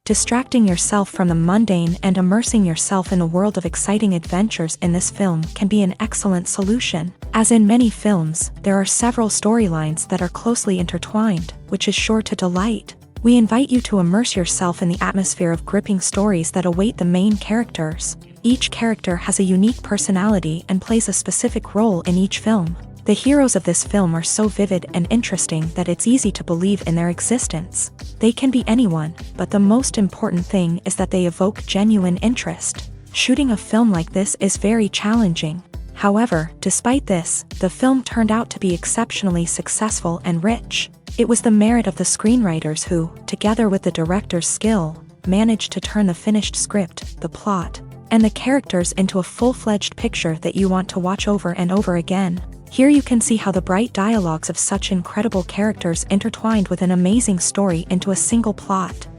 Distracting yourself from the mundane and immersing yourself in a world of exciting adventures in this film can be an excellent solution. As in many films, there are several storylines that are closely intertwined, which is sure to delight. We invite you to immerse yourself in the atmosphere of gripping stories that await the main characters. Each character has a unique personality and plays a specific role in each film. The heroes of this film are so vivid and interesting that it's easy to believe in their existence. They can be anyone, but the most important thing is that they evoke genuine interest. Shooting a film like this is very challenging. However, despite this, the film turned out to be exceptionally successful and rich. It was the merit of the screenwriters who, together with the director's skill, managed to turn the finished script, the plot, and the characters into a full-fledged picture that you want to watch over and over again. Here you can see how the bright dialogues of such incredible characters intertwined with an amazing story into a single plot.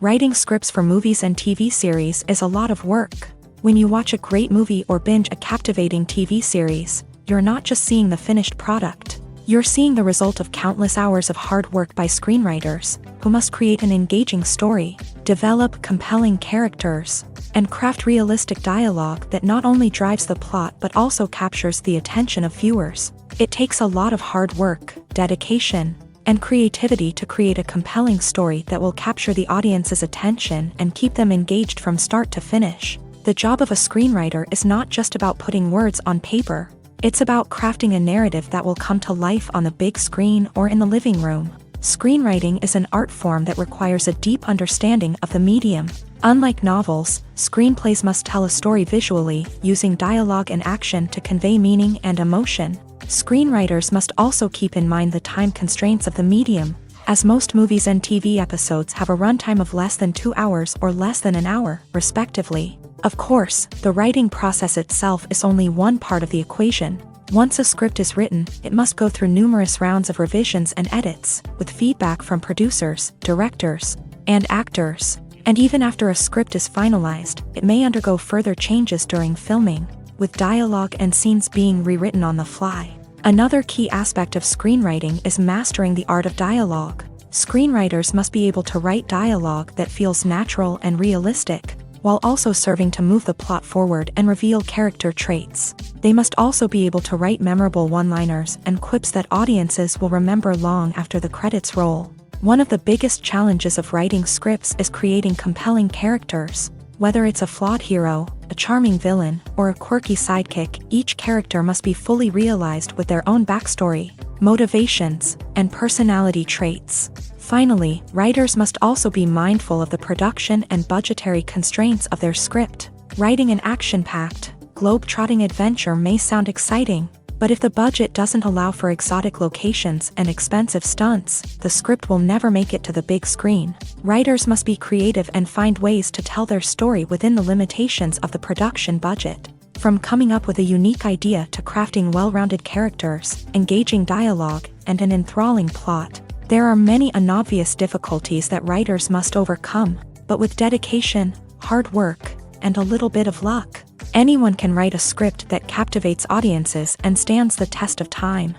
Writing scripts for movies and TV series is a lot of work. When you watch a great movie or binge a captivating TV series, you're not just seeing the finished product. You're seeing the result of countless hours of hard work by screenwriters, who must create an engaging story, develop compelling characters, and craft realistic dialogue that not only drives the plot but also captures the attention of viewers. It takes a lot of hard work, dedication, and creativity to create a compelling story that will capture the audience's attention and keep them engaged from start to finish. The job of a screenwriter is not just about putting words on paper. It's about crafting a narrative that will come to life on the big screen or in the living room. Screenwriting is an art form that requires a deep understanding of the medium. Unlike novels, screenplays must tell a story visually, using dialogue and action to convey meaning and emotion. Screenwriters must also keep in mind the time constraints of the medium, as most movies and TV episodes have a runtime of less than 2 hours or less than an hour, respectively. Of course, the writing process itself is only one part of the equation. Once a script is written, it must go through numerous rounds of revisions and edits, with feedback from producers, directors, and actors. And even after a script is finalized, it may undergo further changes during filming, with dialogue and scenes being rewritten on the fly. Another key aspect of screenwriting is mastering the art of dialogue. Screenwriters must be able to write dialogue that feels natural and realistic, while also serving to move the plot forward and reveal character traits. They must also be able to write memorable one-liners and quips that audiences will remember long after the credits roll. One of the biggest challenges of writing scripts is creating compelling characters. Whether it's a flawed hero, a charming villain, or a quirky sidekick, each character must be fully realized with their own backstory, motivations, and personality traits. Finally, writers must also be mindful of the production and budgetary constraints of their script. Writing an action-packed, globe-trotting adventure may sound exciting, but if the budget doesn't allow for exotic locations and expensive stunts, the script will never make it to the big screen. Writers must be creative and find ways to tell their story within the limitations of the production budget. From coming up with a unique idea to crafting well-rounded characters, engaging dialogue, and an enthralling plot, there are many unobvious difficulties that writers must overcome, but with dedication, hard work, and a little bit of luck, anyone can write a script that captivates audiences and stands the test of time.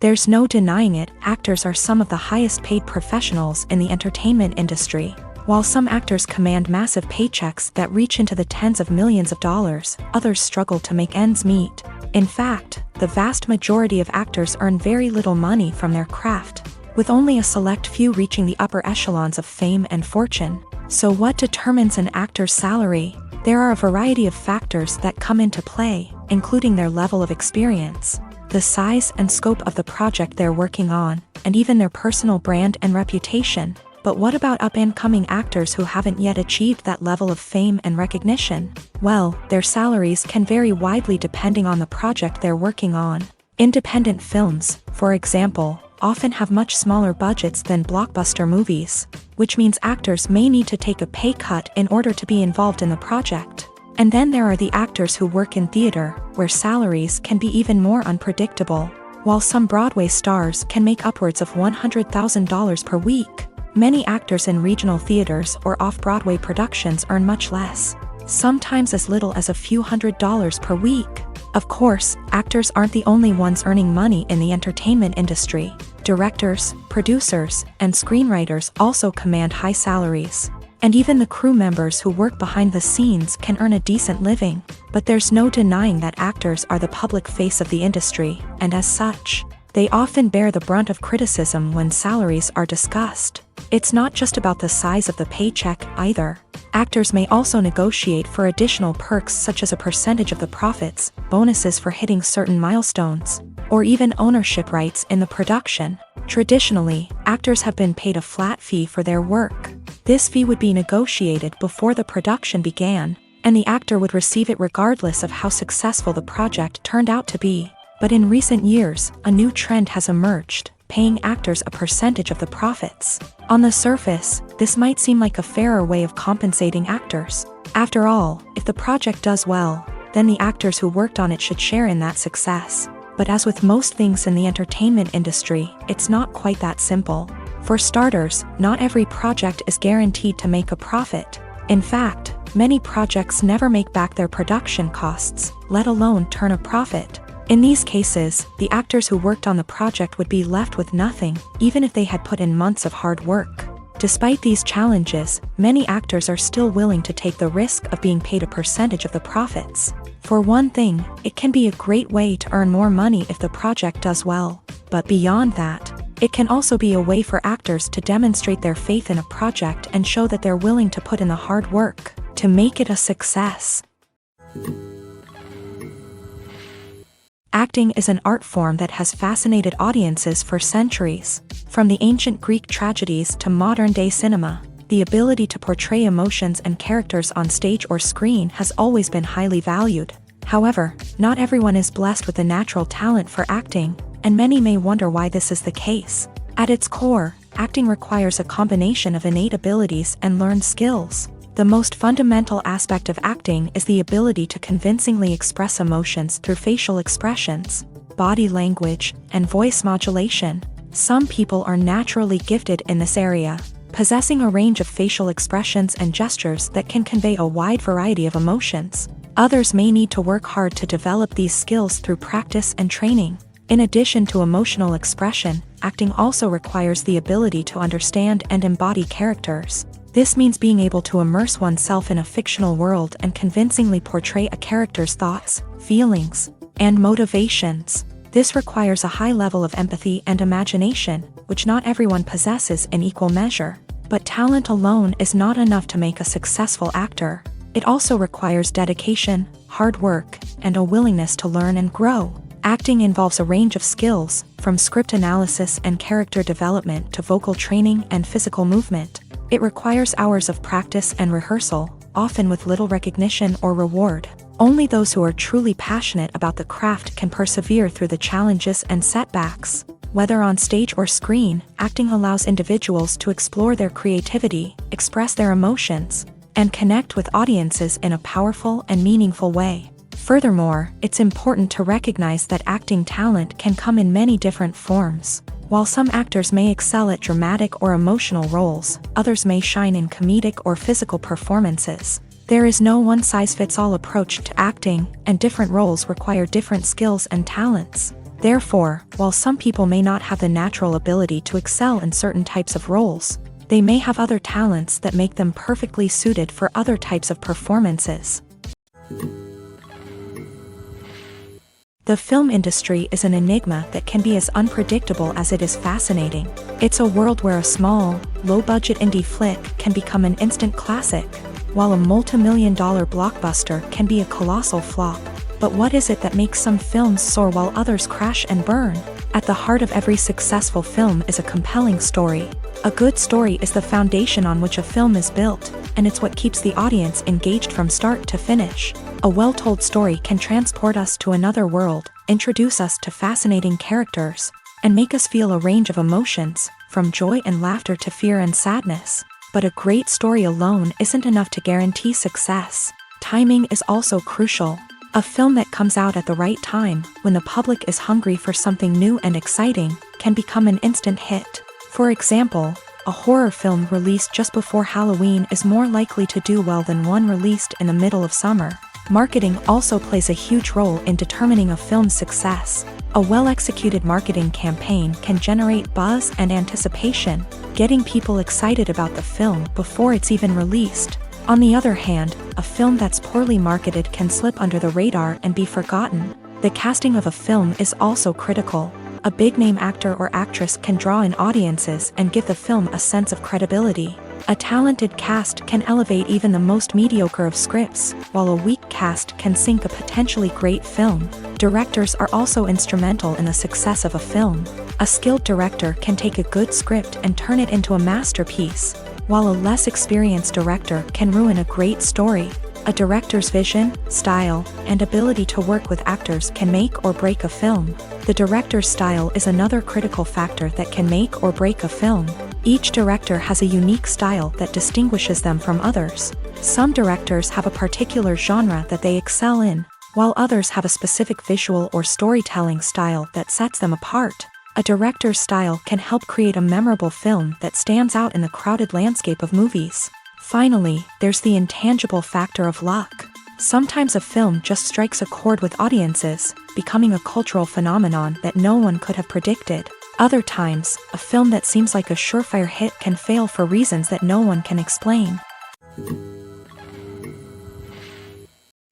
There's no denying it, actors are some of the highest paid professionals in the entertainment industry. While some actors command massive paychecks that reach into the tens of millions of dollars, others struggle to make ends meet. In fact, the vast majority of actors earn very little money from their craft, with only a select few reaching the upper echelons of fame and fortune. So what determines an actor's salary? There are a variety of factors that come into play, including their level of experience, the size and scope of the project they're working on, and even their personal brand and reputation. But what about up-and-coming actors who haven't yet achieved that level of fame and recognition? Well, their salaries can vary widely depending on the project they're working on. Independent films, for example, often have much smaller budgets than blockbuster movies, which means actors may need to take a pay cut in order to be involved in the project. And then there are the actors who work in theater, where salaries can be even more unpredictable. While some Broadway stars can make upwards of $100,000 per week, many actors in regional theaters or off-Broadway productions earn much less, sometimes as little as a few $100s per week. Of course, actors aren't the only ones earning money in the entertainment industry. Directors, producers, and screenwriters also command high salaries. And even the crew members who work behind the scenes can earn a decent living. But there's no denying that actors are the public face of the industry, and as such, they often bear the brunt of criticism when salaries are discussed. It's not just about the size of the paycheck either. Actors may also negotiate for additional perks such as a percentage of the profits, bonuses for hitting certain milestones, or even ownership rights in the production. Traditionally, actors have been paid a flat fee for their work. This fee would be negotiated before the production began, and the actor would receive it regardless of how successful the project turned out to be. But in recent years, a new trend has emerged, paying actors a percentage of the profits. On the surface, this might seem like a fairer way of compensating actors. After all, if the project does well, then the actors who worked on it should share in that success. But as with most things in the entertainment industry, it's not quite that simple. For starters, not every project is guaranteed to make a profit. In fact, many projects never make back their production costs, let alone turn a profit. In these cases, the actors who worked on the project would be left with nothing, even if they had put in months of hard work. Despite these challenges, many actors are still willing to take the risk of being paid a percentage of the profits. For one thing, it can be a great way to earn more money if the project does well. But beyond that, it can also be a way for actors to demonstrate their faith in a project and show that they're willing to put in the hard work to make it a success. Acting is an art form that has fascinated audiences for centuries. From the ancient Greek tragedies to modern-day cinema, the ability to portray emotions and characters on stage or screen has always been highly valued. However, not everyone is blessed with the natural talent for acting, and many may wonder why this is the case. At its core, acting requires a combination of innate abilities and learned skills. The most fundamental aspect of acting is the ability to convincingly express emotions through facial expressions, body language, and voice modulation. Some people are naturally gifted in this area, possessing a range of facial expressions and gestures that can convey a wide variety of emotions. Others may need to work hard to develop these skills through practice and training. In addition to emotional expression, acting also requires the ability to understand and embody characters. This means being able to immerse oneself in a fictional world and convincingly portray a character's thoughts, feelings, and motivations. This requires a high level of empathy and imagination, which not everyone possesses in equal measure. But talent alone is not enough to make a successful actor. It also requires dedication, hard work, and a willingness to learn and grow. Acting involves a range of skills, from script analysis and character development to vocal training and physical movement. It requires hours of practice and rehearsal, often with little recognition or reward. Only those who are truly passionate about the craft can persevere through the challenges and setbacks. Whether on stage or screen, acting allows individuals to explore their creativity, express their emotions, and connect with audiences in a powerful and meaningful way. Furthermore, it's important to recognize that acting talent can come in many different forms. While some actors may excel at dramatic or emotional roles, others may shine in comedic or physical performances. There is no one-size-fits-all approach to acting, and different roles require different skills and talents. Therefore, while some people may not have the natural ability to excel in certain types of roles, they may have other talents that make them perfectly suited for other types of performances. The film industry is an enigma that can be as unpredictable as it is fascinating. It's a world where a small, low-budget indie flick can become an instant classic, while a multi-million-dollar blockbuster can be a colossal flop. But what is it that makes some films soar while others crash and burn? At the heart of every successful film is a compelling story. A good story is the foundation on which a film is built, and it's what keeps the audience engaged from start to finish. A well-told story can transport us to another world, introduce us to fascinating characters, and make us feel a range of emotions, from joy and laughter to fear and sadness. But a great story alone isn't enough to guarantee success. Timing is also crucial. A film that comes out at the right time, when the public is hungry for something new and exciting, can become an instant hit. For example, a horror film released just before Halloween is more likely to do well than one released in the middle of summer. Marketing also plays a huge role in determining a film's success. A well-executed marketing campaign can generate buzz and anticipation, getting people excited about the film before it's even released. On the other hand, a film that's poorly marketed can slip under the radar and be forgotten. The casting of a film is also critical. A big-name actor or actress can draw in audiences and give the film a sense of credibility. A talented cast can elevate even the most mediocre of scripts, while a weak cast can sink a potentially great film. Directors are also instrumental in the success of a film. A skilled director can take a good script and turn it into a masterpiece, while a less experienced director can ruin a great story. A director's vision, style, and ability to work with actors can make or break a film. The director's style is another critical factor that can make or break a film. Each director has a unique style that distinguishes them from others. Some directors have a particular genre that they excel in, while others have a specific visual or storytelling style that sets them apart. A director's style can help create a memorable film that stands out in the crowded landscape of movies. Finally, there's the intangible factor of luck. Sometimes a film just strikes a chord with audiences, becoming a cultural phenomenon that no one could have predicted. Other times, a film that seems like a surefire hit can fail for reasons that no one can explain.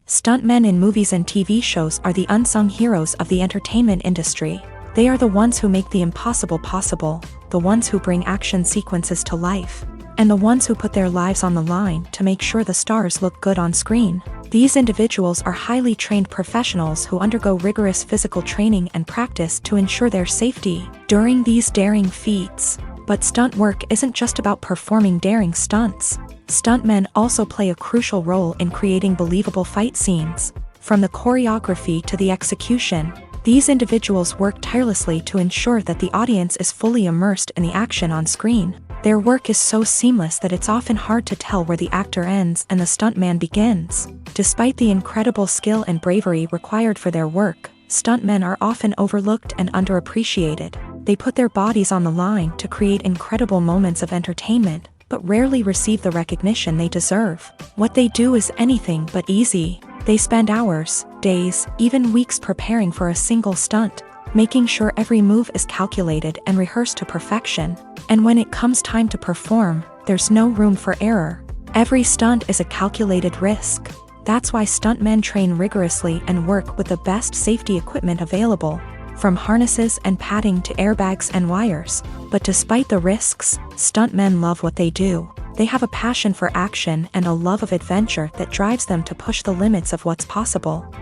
Stuntmen in movies and TV shows are the unsung heroes of the entertainment industry. They are the ones who make the impossible possible, the ones who bring action sequences to life, and the ones who put their lives on the line to make sure the stars look good on screen. These individuals are highly trained professionals who undergo rigorous physical training and practice to ensure their safety during these daring feats. But stunt work isn't just about performing daring stunts. Stuntmen also play a crucial role in creating believable fight scenes. From the choreography to the execution, these individuals work tirelessly to ensure that the audience is fully immersed in the action on screen. Their work is so seamless that it's often hard to tell where the actor ends and the stuntman begins. Despite the incredible skill and bravery required for their work, stuntmen are often overlooked and underappreciated. They put their bodies on the line to create incredible moments of entertainment, but rarely receive the recognition they deserve. What they do is anything but easy. They spend hours, days, even weeks preparing for a single stunt, making sure every move is calculated and rehearsed to perfection. And when it comes time to perform, there's no room for error. Every stunt is a calculated risk. That's why stuntmen train rigorously and work with the best safety equipment available, from harnesses and padding to airbags and wires. But despite the risks, stuntmen love what they do. They have a passion for action and a love of adventure that drives them to push the limits of what's possible.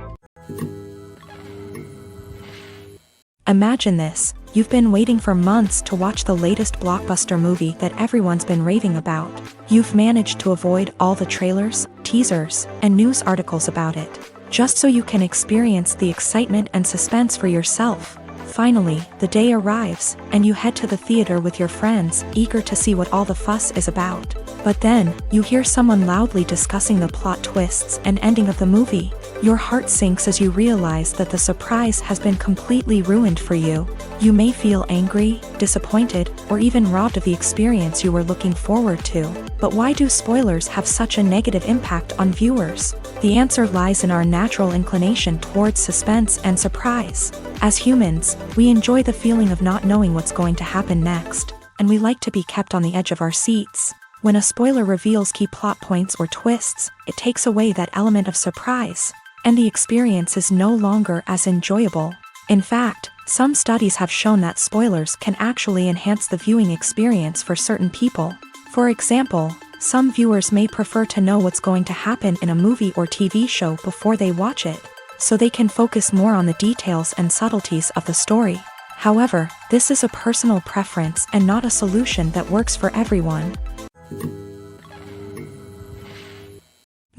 Imagine this: you've been waiting for months to watch the latest blockbuster movie that everyone's been raving about. You've managed to avoid all the trailers, teasers, and news articles about it, just so you can experience the excitement and suspense for yourself. Finally, the day arrives, and you head to the theater with your friends, eager to see what all the fuss is about. But then, you hear someone loudly discussing the plot twists and ending of the movie. Your heart sinks as you realize that the surprise has been completely ruined for you. You may feel angry, disappointed, or even robbed of the experience you were looking forward to. But why do spoilers have such a negative impact on viewers? The answer lies in our natural inclination towards suspense and surprise. As humans, we enjoy the feeling of not knowing what's going to happen next, and we like to be kept on the edge of our seats. When a spoiler reveals key plot points or twists, it takes away that element of surprise. and the experience is no longer as enjoyable. In fact, some studies have shown that spoilers can actually enhance the viewing experience for certain people. For example, some viewers may prefer to know what's going to happen in a movie or TV show before they watch it, so they can focus more on the details and subtleties of the story. However, this is a personal preference and not a solution that works for everyone.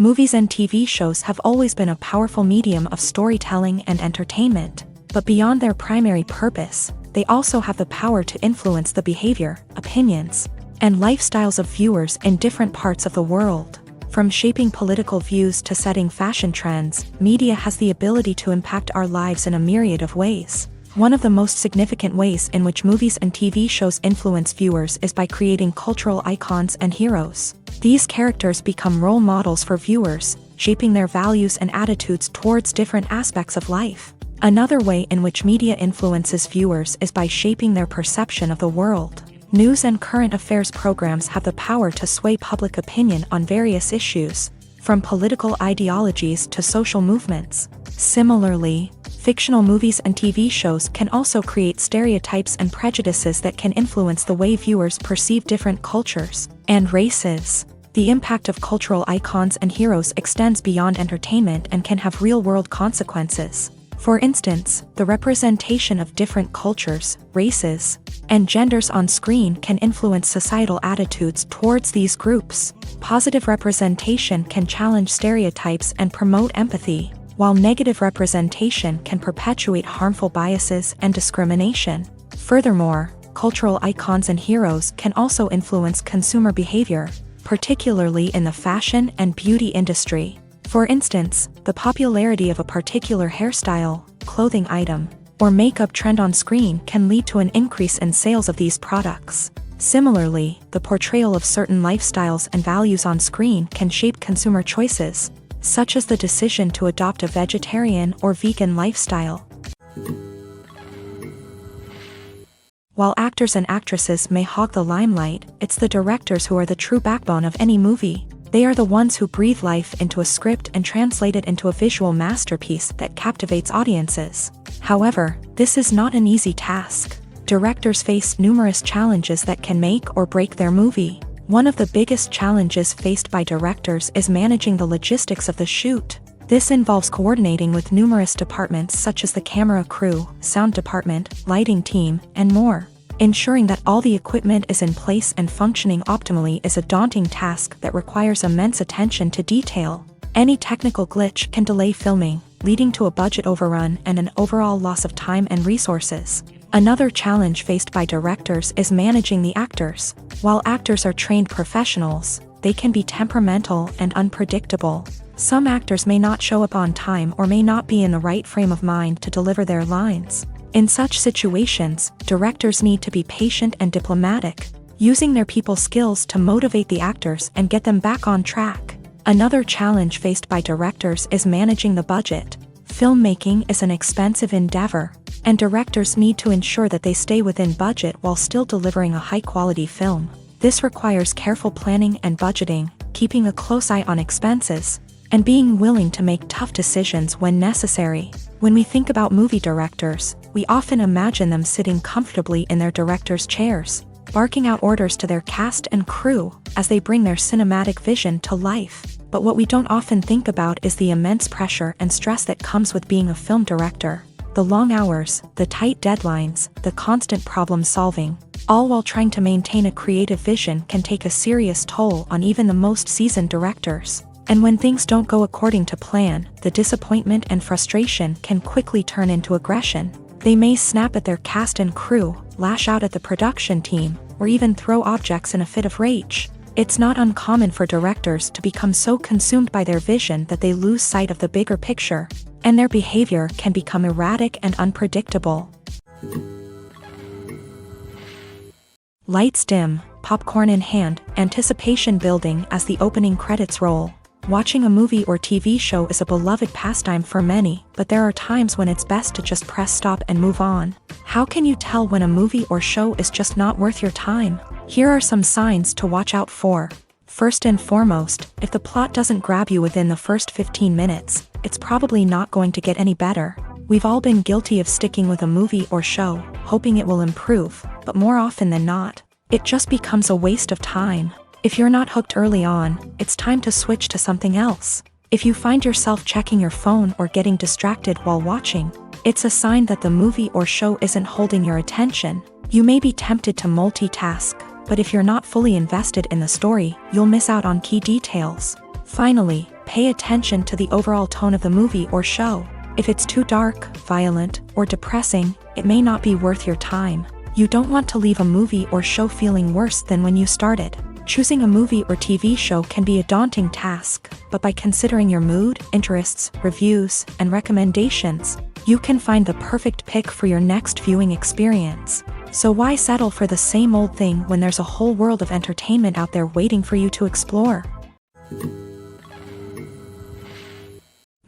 Movies and TV shows have always been a powerful medium of storytelling and entertainment, but beyond their primary purpose, they also have the power to influence the behavior, opinions, and lifestyles of viewers in different parts of the world. From shaping political views to setting fashion trends, media has the ability to impact our lives in a myriad of ways. One of the most significant ways in which movies and TV shows influence viewers is by creating cultural icons and heroes. These characters become role models for viewers, shaping their values and attitudes towards different aspects of life. Another way in which media influences viewers is by shaping their perception of the world. News and current affairs programs have the power to sway public opinion on various issues, from political ideologies to social movements. Similarly, fictional movies and TV shows can also create stereotypes and prejudices that can influence the way viewers perceive different cultures and races. The impact of cultural icons and heroes extends beyond entertainment and can have real-world consequences. For instance, the representation of different cultures, races, and genders on screen can influence societal attitudes towards these groups. Positive representation can challenge stereotypes and promote empathy, while negative representation can perpetuate harmful biases and discrimination. Furthermore, cultural icons and heroes can also influence consumer behavior, particularly in the fashion and beauty industry. For instance, the popularity of a particular hairstyle, clothing item, or makeup trend on screen can lead to an increase in sales of these products. Similarly, the portrayal of certain lifestyles and values on screen can shape consumer choices, such as the decision to adopt a vegetarian or vegan lifestyle. While actors and actresses may hog the limelight, it's the directors who are the true backbone of any movie. They are the ones who breathe life into a script and translate it into a visual masterpiece that captivates audiences. However, this is not an easy task. Directors face numerous challenges that can make or break their movie. One of the biggest challenges faced by directors is managing the logistics of the shoot. This involves coordinating with numerous departments such as the camera crew, sound department, lighting team, and more. Ensuring that all the equipment is in place and functioning optimally is a daunting task that requires immense attention to detail. Any technical glitch can delay filming, leading to a budget overrun and an overall loss of time and resources. Another challenge faced by directors is managing the actors. While actors are trained professionals, they can be temperamental and unpredictable. Some actors may not show up on time or may not be in the right frame of mind to deliver their lines. In such situations, directors need to be patient and diplomatic, using their people skills to motivate the actors and get them back on track. Another challenge faced by directors is managing the budget. Filmmaking is an expensive endeavor, and directors need to ensure that they stay within budget while still delivering a high-quality film. This requires careful planning and budgeting, keeping a close eye on expenses, and being willing to make tough decisions when necessary. When we think about movie directors, we often imagine them sitting comfortably in their director's chairs, barking out orders to their cast and crew as they bring their cinematic vision to life. But what we don't often think about is the immense pressure and stress that comes with being a film director. The long hours, the tight deadlines, the constant problem solving, all while trying to maintain a creative vision can take a serious toll on even the most seasoned directors. And when things don't go according to plan, the disappointment and frustration can quickly turn into aggression. They may snap at their cast and crew, lash out at the production team, or even throw objects in a fit of rage. It's not uncommon for directors to become so consumed by their vision that they lose sight of the bigger picture, and their behavior can become erratic and unpredictable. Lights dim, popcorn in hand, anticipation building as the opening credits roll. Watching a movie or TV show is a beloved pastime for many, but there are times when it's best to just press stop and move on. How can you tell when a movie or show is just not worth your time? Here are some signs to watch out for. First and foremost, if the plot doesn't grab you within the first 15 minutes, it's probably not going to get any better. We've all been guilty of sticking with a movie or show, hoping it will improve, but more often than not, it just becomes a waste of time. If you're not hooked early on, it's time to switch to something else. If you find yourself checking your phone or getting distracted while watching, it's a sign that the movie or show isn't holding your attention. You may be tempted to multitask, but if you're not fully invested in the story, you'll miss out on key details. Finally, pay attention to the overall tone of the movie or show. If it's too dark, violent, or depressing, it may not be worth your time. You don't want to leave a movie or show feeling worse than when you started. Choosing a movie or TV show can be a daunting task, but by considering your mood, interests, reviews, and recommendations, you can find the perfect pick for your next viewing experience. So why settle for the same old thing when there's a whole world of entertainment out there waiting for you to explore?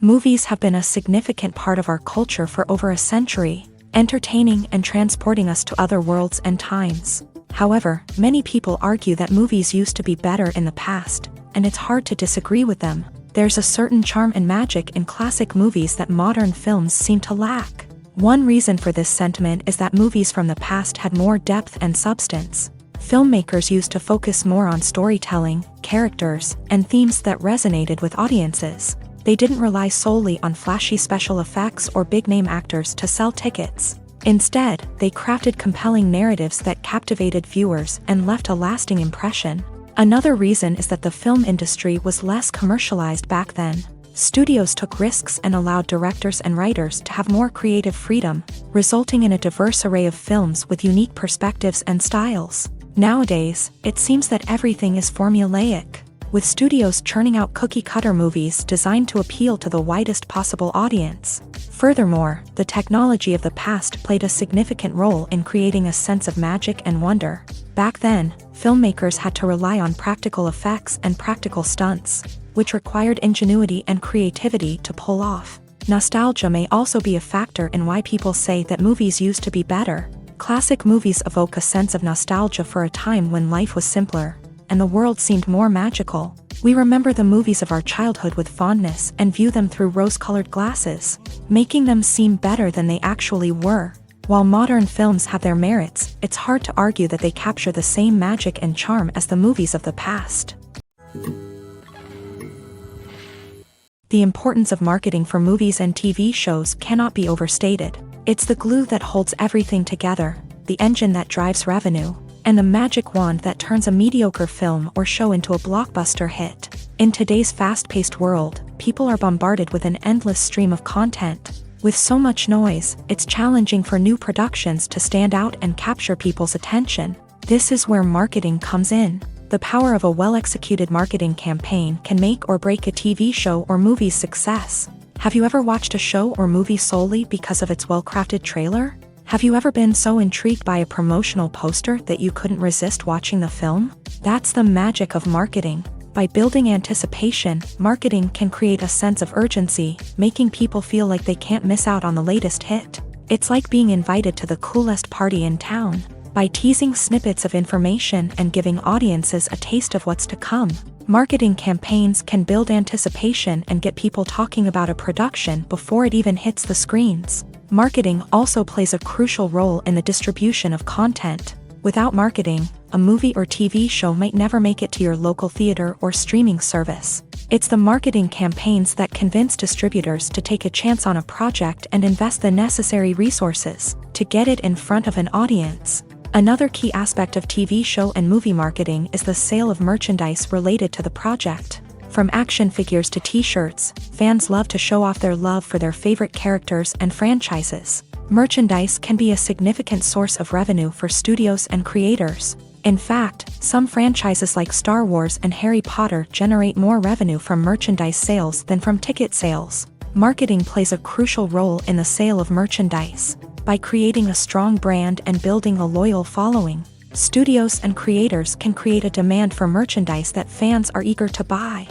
Movies have been a significant part of our culture for over a century, entertaining and transporting us to other worlds and times. However, many people argue that movies used to be better in the past, and it's hard to disagree with them. There's a certain charm and magic in classic movies that modern films seem to lack. One reason for this sentiment is that movies from the past had more depth and substance. Filmmakers used to focus more on storytelling, characters, and themes that resonated with audiences. They didn't rely solely on flashy special effects or big-name actors to sell tickets. Instead, they crafted compelling narratives that captivated viewers and left a lasting impression. Another reason is that the film industry was less commercialized back then. Studios took risks and allowed directors and writers to have more creative freedom, resulting in a diverse array of films with unique perspectives and styles. Nowadays, it seems that everything is formulaic, with studios churning out cookie-cutter movies designed to appeal to the widest possible audience. Furthermore, the technology of the past played a significant role in creating a sense of magic and wonder. Back then, filmmakers had to rely on practical effects and practical stunts, which required ingenuity and creativity to pull off. Nostalgia may also be a factor in why people say that movies used to be better. Classic movies evoke a sense of nostalgia for a time when life was simpler, and the world seemed more magical. We remember the movies of our childhood with fondness and view them through rose-colored glasses, making them seem better than they actually were. While modern films have their merits, it's hard to argue that they capture the same magic and charm as the movies of the past. The importance of marketing for movies and TV shows cannot be overstated. It's the glue that holds everything together, the engine that drives revenue, and the magic wand that turns a mediocre film or show into a blockbuster hit. In today's fast-paced world, people are bombarded with an endless stream of content. With so much noise, it's challenging for new productions to stand out and capture people's attention. This is where marketing comes in. The power of a well-executed marketing campaign can make or break a TV show or movie's success. Have you ever watched a show or movie solely because of its well-crafted trailer? Have you ever been so intrigued by a promotional poster that you couldn't resist watching the film? That's the magic of marketing. By building anticipation, marketing can create a sense of urgency, making people feel like they can't miss out on the latest hit. It's like being invited to the coolest party in town. By teasing snippets of information and giving audiences a taste of what's to come, marketing campaigns can build anticipation and get people talking about a production before it even hits the screens. Marketing also plays a crucial role in the distribution of content. Without marketing, a movie or TV show might never make it to your local theater or streaming service. It's the marketing campaigns that convince distributors to take a chance on a project and invest the necessary resources to get it in front of an audience. Another key aspect of TV show and movie marketing is the sale of merchandise related to the project. From action figures to t-shirts, fans love to show off their love for their favorite characters and franchises. Merchandise can be a significant source of revenue for studios and creators. In fact, some franchises like Star Wars and Harry Potter generate more revenue from merchandise sales than from ticket sales. Marketing plays a crucial role in the sale of merchandise. By creating a strong brand and building a loyal following, studios and creators can create a demand for merchandise that fans are eager to buy.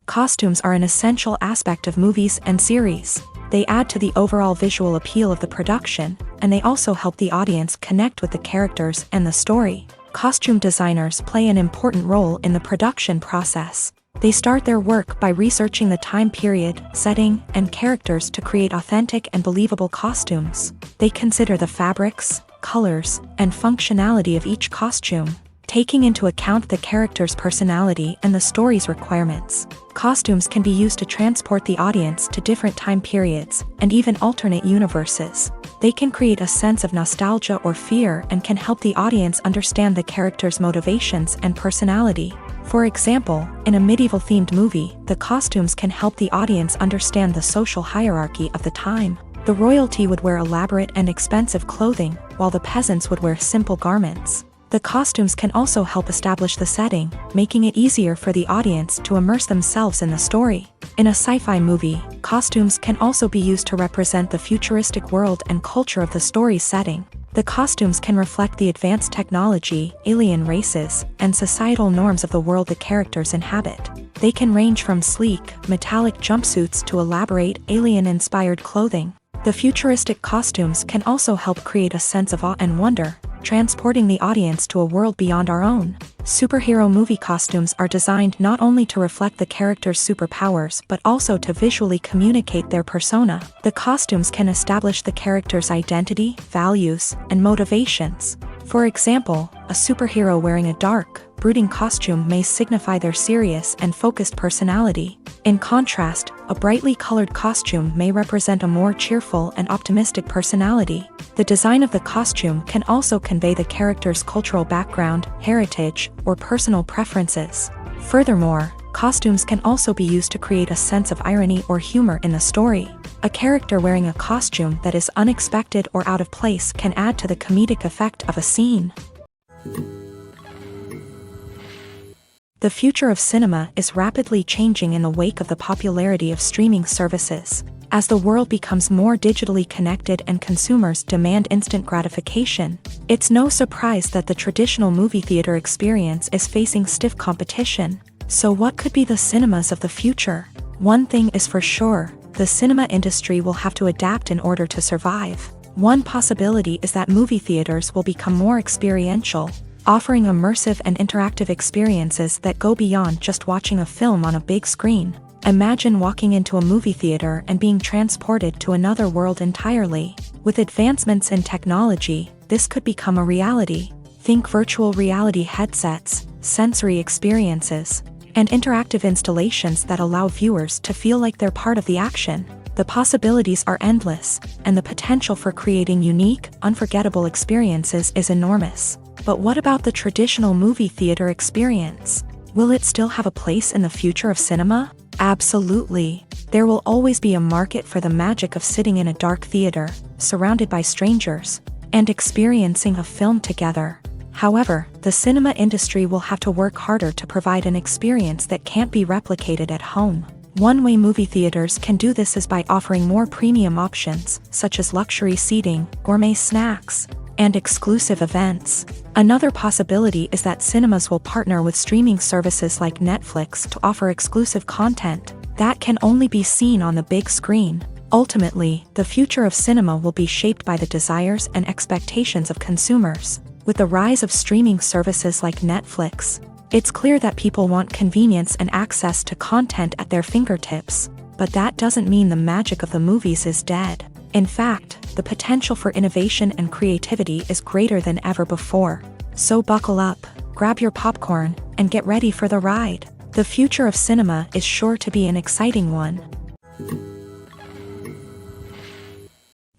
Costumes are an essential aspect of movies and series. They add to the overall visual appeal of the production, and they also help the audience connect with the characters and the story. Costume designers play an important role in the production process. They start their work by researching the time period, setting, and characters to create authentic and believable costumes. They consider the fabrics, colors, and functionality of each costume, taking into account the character's personality and the story's requirements. Costumes can be used to transport the audience to different time periods and even alternate universes. They can create a sense of nostalgia or fear and can help the audience understand the character's motivations and personality. For example, in a medieval-themed movie, the costumes can help the audience understand the social hierarchy of the time. The royalty would wear elaborate and expensive clothing, while the peasants would wear simple garments. The costumes can also help establish the setting, making it easier for the audience to immerse themselves in the story. In a sci-fi movie, costumes can also be used to represent the futuristic world and culture of the story's setting. The costumes can reflect the advanced technology, alien races, and societal norms of the world the characters inhabit. They can range from sleek, metallic jumpsuits to elaborate, alien-inspired clothing. The futuristic costumes can also help create a sense of awe and wonder, transporting the audience to a world beyond our own. Superhero movie costumes are designed not only to reflect the character's superpowers but also to visually communicate their persona. The costumes can establish the character's identity, values, and motivations. For example, a superhero wearing a dark, brooding costume may signify their serious and focused personality. In contrast, a brightly colored costume may represent a more cheerful and optimistic personality. The design of the costume can also convey the character's cultural background, heritage, or personal preferences. Furthermore, costumes can also be used to create a sense of irony or humor in the story. A character wearing a costume that is unexpected or out of place can add to the comedic effect of a scene. The future of cinema is rapidly changing in the wake of the popularity of streaming services. As the world becomes more digitally connected and consumers demand instant gratification, it's no surprise that the traditional movie theater experience is facing stiff competition. So what could be the cinemas of the future? One thing is for sure, the cinema industry will have to adapt in order to survive. One possibility is that movie theaters will become more experiential, offering immersive and interactive experiences that go beyond just watching a film on a big screen. Imagine walking into a movie theater and being transported to another world entirely. With advancements in technology, this could become a reality. Think virtual reality headsets, sensory experiences, and interactive installations that allow viewers to feel like they're part of the action. The possibilities are endless, and the potential for creating unique, unforgettable experiences is enormous. But what about the traditional movie theater experience? Will it still have a place in the future of cinema? Absolutely. There will always be a market for the magic of sitting in a dark theater, surrounded by strangers, and experiencing a film together. However, the cinema industry will have to work harder to provide an experience that can't be replicated at home. One way movie theaters can do this is by offering more premium options, such as luxury seating, gourmet snacks, and exclusive events. Another possibility is that cinemas will partner with streaming services like Netflix to offer exclusive content that can only be seen on the big screen. Ultimately, the future of cinema will be shaped by the desires and expectations of consumers. With the rise of streaming services like Netflix, it's clear that people want convenience and access to content at their fingertips. But that doesn't mean the magic of the movies is dead. In fact, the potential for innovation and creativity is greater than ever before. So buckle up, grab your popcorn, and get ready for the ride. The future of cinema is sure to be an exciting one.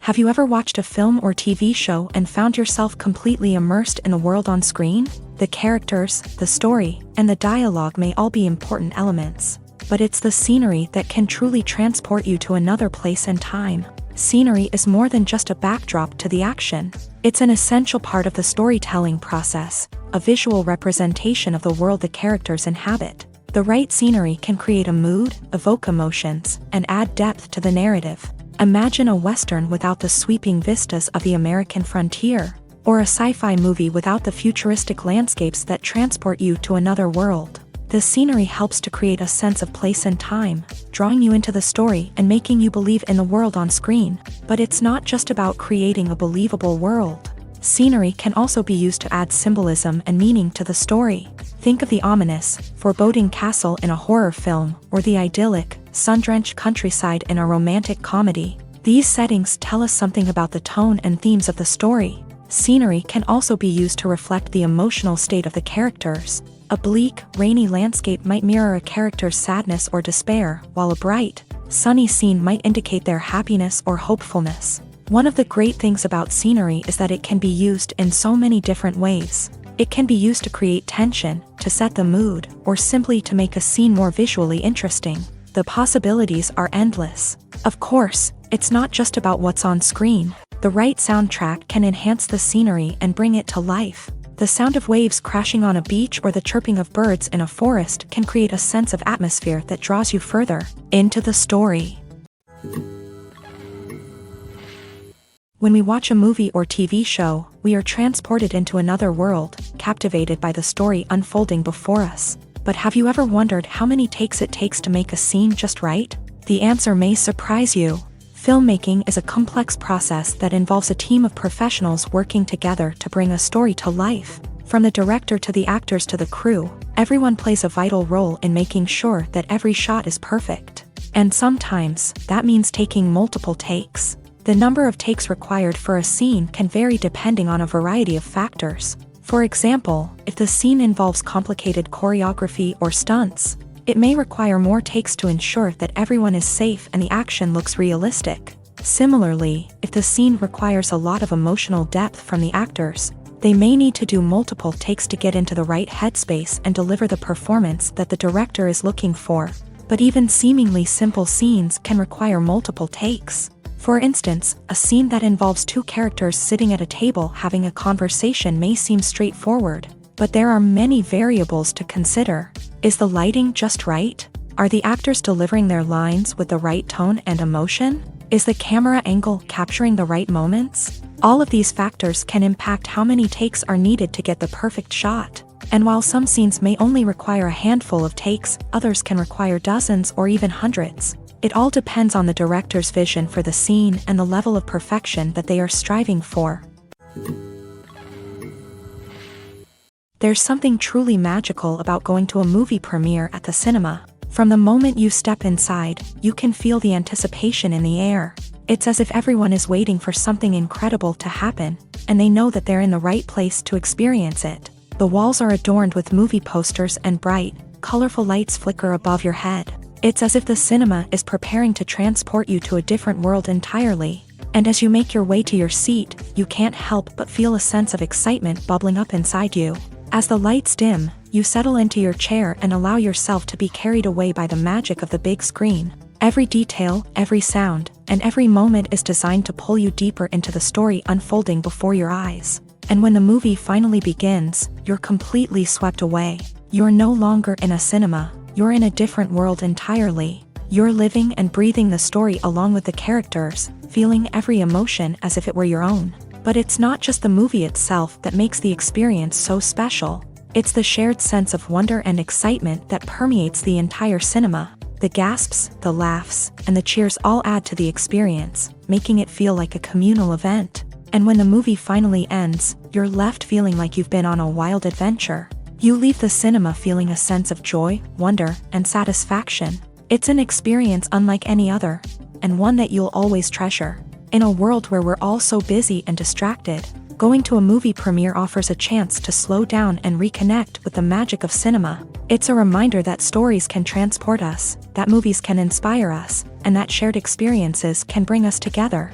Have you ever watched a film or TV show and found yourself completely immersed in the world on screen? The characters, the story, and the dialogue may all be important elements, but it's the scenery that can truly transport you to another place and time. Scenery is more than just a backdrop to the action. It's an essential part of the storytelling process, a visual representation of the world the characters inhabit. The right scenery can create a mood, evoke emotions, and add depth to the narrative. Imagine a Western without the sweeping vistas of the American frontier, or a sci-fi movie without the futuristic landscapes that transport you to another world. The scenery helps to create a sense of place and time, drawing you into the story and making you believe in the world on screen. But it's not just about creating a believable world. Scenery can also be used to add symbolism and meaning to the story. Think of the ominous, foreboding castle in a horror film, or the idyllic, sun-drenched countryside in a romantic comedy. These settings tell us something about the tone and themes of the story. Scenery can also be used to reflect the emotional state of the characters. A bleak, rainy landscape might mirror a character's sadness or despair, while a bright, sunny scene might indicate their happiness or hopefulness. One of the great things about scenery is that it can be used in so many different ways. It can be used to create tension, to set the mood, or simply to make a scene more visually interesting. The possibilities are endless. Of course, it's not just about what's on screen. The right soundtrack can enhance the scenery and bring it to life. The sound of waves crashing on a beach or the chirping of birds in a forest can create a sense of atmosphere that draws you further into the story. When we watch a movie or TV show, we are transported into another world, captivated by the story unfolding before us. But have you ever wondered how many takes it takes to make a scene just right? The answer may surprise you. Filmmaking is a complex process that involves a team of professionals working together to bring a story to life. From the director to the actors to the crew, everyone plays a vital role in making sure that every shot is perfect. And sometimes, that means taking multiple takes. The number of takes required for a scene can vary depending on a variety of factors. For example, if the scene involves complicated choreography or stunts, it may require more takes to ensure that everyone is safe and the action looks realistic. Similarly, if the scene requires a lot of emotional depth from the actors, they may need to do multiple takes to get into the right headspace and deliver the performance that the director is looking for. But even seemingly simple scenes can require multiple takes. For instance, a scene that involves two characters sitting at a table having a conversation may seem straightforward, but there are many variables to consider. Is the lighting just right? Are the actors delivering their lines with the right tone and emotion? Is the camera angle capturing the right moments? All of these factors can impact how many takes are needed to get the perfect shot. And while some scenes may only require a handful of takes, others can require dozens or even hundreds. It all depends on the director's vision for the scene and the level of perfection that they are striving for. There's something truly magical about going to a movie premiere at the cinema. From the moment you step inside, you can feel the anticipation in the air. It's as if everyone is waiting for something incredible to happen, and they know that they're in the right place to experience it. The walls are adorned with movie posters and bright, colorful lights flicker above your head. It's as if the cinema is preparing to transport you to a different world entirely. And as you make your way to your seat, you can't help but feel a sense of excitement bubbling up inside you. As the lights dim, you settle into your chair and allow yourself to be carried away by the magic of the big screen. Every detail, every sound, and every moment is designed to pull you deeper into the story unfolding before your eyes. And when the movie finally begins, you're completely swept away. You're no longer in a cinema. You're in a different world entirely. You're living and breathing the story along with the characters, feeling every emotion as if it were your own. But it's not just the movie itself that makes the experience so special. It's the shared sense of wonder and excitement that permeates the entire cinema. The gasps, the laughs, and the cheers all add to the experience, making it feel like a communal event. And when the movie finally ends, you're left feeling like you've been on a wild adventure. You leave the cinema feeling a sense of joy, wonder, and satisfaction. It's an experience unlike any other, and one that you'll always treasure. In a world where we're all so busy and distracted, going to a movie premiere offers a chance to slow down and reconnect with the magic of cinema. It's a reminder that stories can transport us, that movies can inspire us, and that shared experiences can bring us together.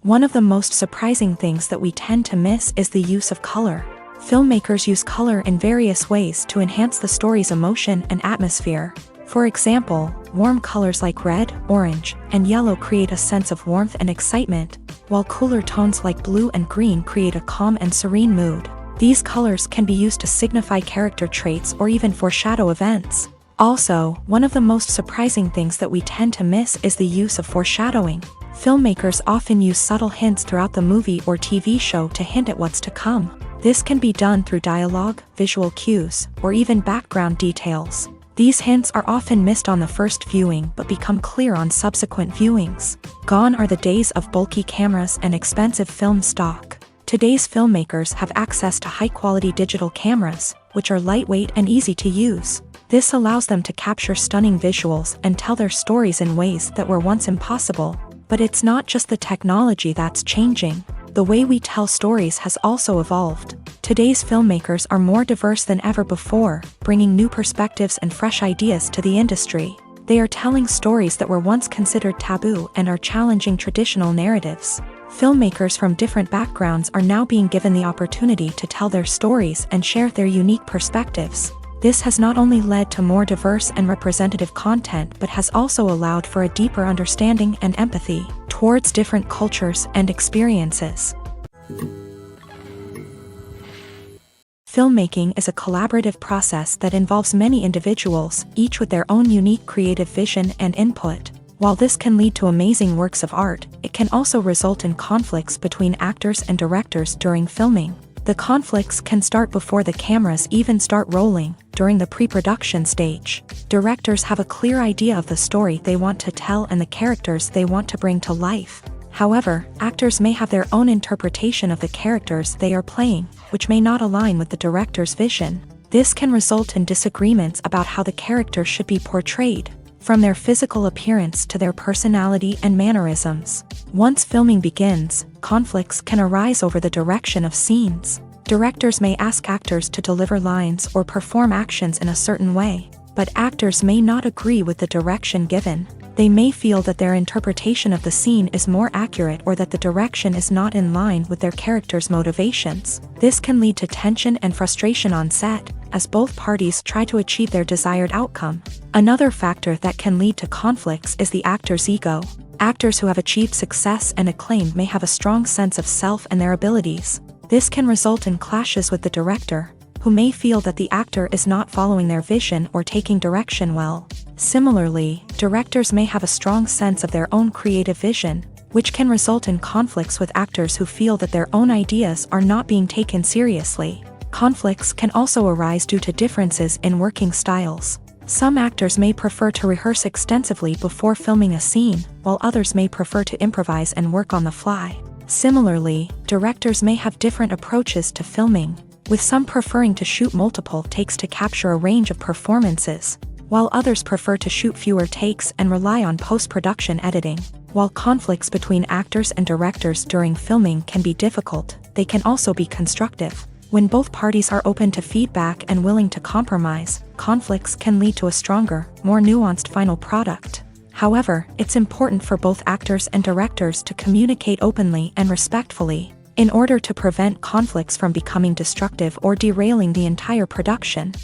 One of the most surprising things that we tend to miss is the use of color. Filmmakers use color in various ways to enhance the story's emotion and atmosphere. For example, warm colors like red, orange, and yellow create a sense of warmth and excitement, while cooler tones like blue and green create a calm and serene mood. These colors can be used to signify character traits or even foreshadow events. Also, one of the most surprising things that we tend to miss is the use of foreshadowing. Filmmakers often use subtle hints throughout the movie or TV show to hint at what's to come. This can be done through dialogue, visual cues, or even background details. These hints are often missed on the first viewing but become clear on subsequent viewings. Gone are the days of bulky cameras and expensive film stock. Today's filmmakers have access to high-quality digital cameras, which are lightweight and easy to use. This allows them to capture stunning visuals and tell their stories in ways that were once impossible. But it's not just the technology that's changing. The way we tell stories has also evolved. Today's filmmakers are more diverse than ever before, bringing new perspectives and fresh ideas to the industry. They are telling stories that were once considered taboo and are challenging traditional narratives. Filmmakers from different backgrounds are now being given the opportunity to tell their stories and share their unique perspectives. This has not only led to more diverse and representative content but has also allowed for a deeper understanding and empathy towards different cultures and experiences. Filmmaking is a collaborative process that involves many individuals, each with their own unique creative vision and input. While this can lead to amazing works of art, it can also result in conflicts between actors and directors during filming. The conflicts can start before the cameras even start rolling, during the pre-production stage. Directors have a clear idea of the story they want to tell and the characters they want to bring to life. However, actors may have their own interpretation of the characters they are playing, which may not align with the director's vision. This can result in disagreements about how the character should be portrayed, from their physical appearance to their personality and mannerisms. Once filming begins, conflicts can arise over the direction of scenes. Directors may ask actors to deliver lines or perform actions in a certain way, but actors may not agree with the direction given. They may feel that their interpretation of the scene is more accurate or that the direction is not in line with their character's motivations. This can lead to tension and frustration on set, as both parties try to achieve their desired outcome. Another factor that can lead to conflicts is the actor's ego. Actors who have achieved success and acclaim may have a strong sense of self and their abilities. This can result in clashes with the director, who may feel that the actor is not following their vision or taking direction well. Similarly, directors may have a strong sense of their own creative vision, which can result in conflicts with actors who feel that their own ideas are not being taken seriously. Conflicts can also arise due to differences in working styles. Some actors may prefer to rehearse extensively before filming a scene, while others may prefer to improvise and work on the fly. Similarly, directors may have different approaches to filming, with some preferring to shoot multiple takes to capture a range of performances, while others prefer to shoot fewer takes and rely on post-production editing. While conflicts between actors and directors during filming can be difficult, they can also be constructive. When both parties are open to feedback and willing to compromise, conflicts can lead to a stronger, more nuanced final product. However, it's important for both actors and directors to communicate openly and respectfully, in order to prevent conflicts from becoming destructive or derailing the entire production.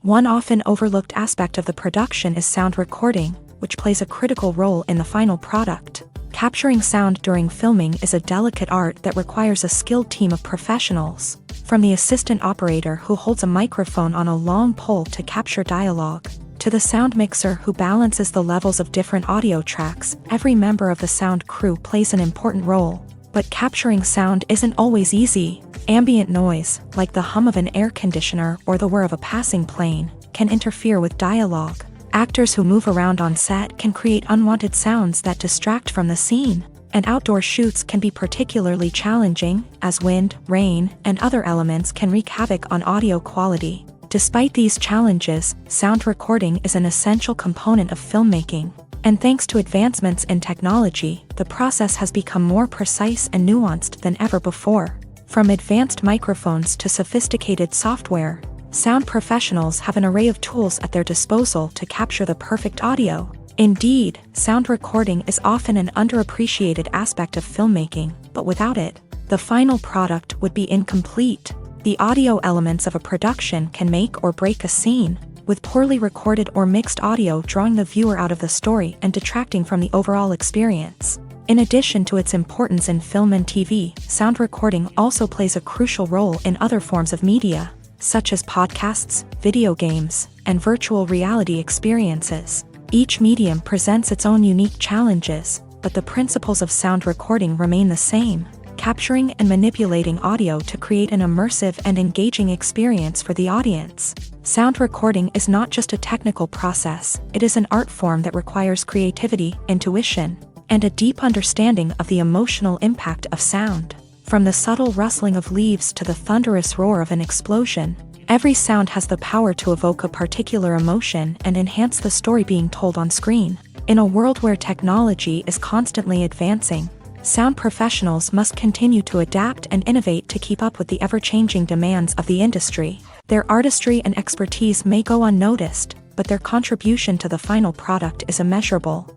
One often overlooked aspect of the production is sound recording, which plays a critical role in the final product. Capturing sound during filming is a delicate art that requires a skilled team of professionals. From the assistant operator who holds a microphone on a long pole to capture dialogue, to the sound mixer who balances the levels of different audio tracks, every member of the sound crew plays an important role. But capturing sound isn't always easy. Ambient noise, like the hum of an air conditioner or the whir of a passing plane, can interfere with dialogue. Actors who move around on set can create unwanted sounds that distract from the scene. And outdoor shoots can be particularly challenging, as wind, rain, and other elements can wreak havoc on audio quality. Despite these challenges, sound recording is an essential component of filmmaking. And thanks to advancements in technology, the process has become more precise and nuanced than ever before. From advanced microphones to sophisticated software, sound professionals have an array of tools at their disposal to capture the perfect audio. Indeed, sound recording is often an underappreciated aspect of filmmaking, but without it, the final product would be incomplete. The audio elements of a production can make or break a scene, with poorly recorded or mixed audio drawing the viewer out of the story and detracting from the overall experience. In addition to its importance in film and TV, sound recording also plays a crucial role in other forms of media, such as podcasts, video games, and virtual reality experiences. Each medium presents its own unique challenges, but the principles of sound recording remain the same. capturing and manipulating audio to create an immersive and engaging experience for the audience. Sound recording is not just a technical process, it is an art form that requires creativity, intuition, and a deep understanding of the emotional impact of sound. From the subtle rustling of leaves to the thunderous roar of an explosion, every sound has the power to evoke a particular emotion and enhance the story being told on screen. In a world where technology is constantly advancing, sound professionals must continue to adapt and innovate to keep up with the ever-changing demands of the industry. Their artistry and expertise may go unnoticed, but their contribution to the final product is immeasurable.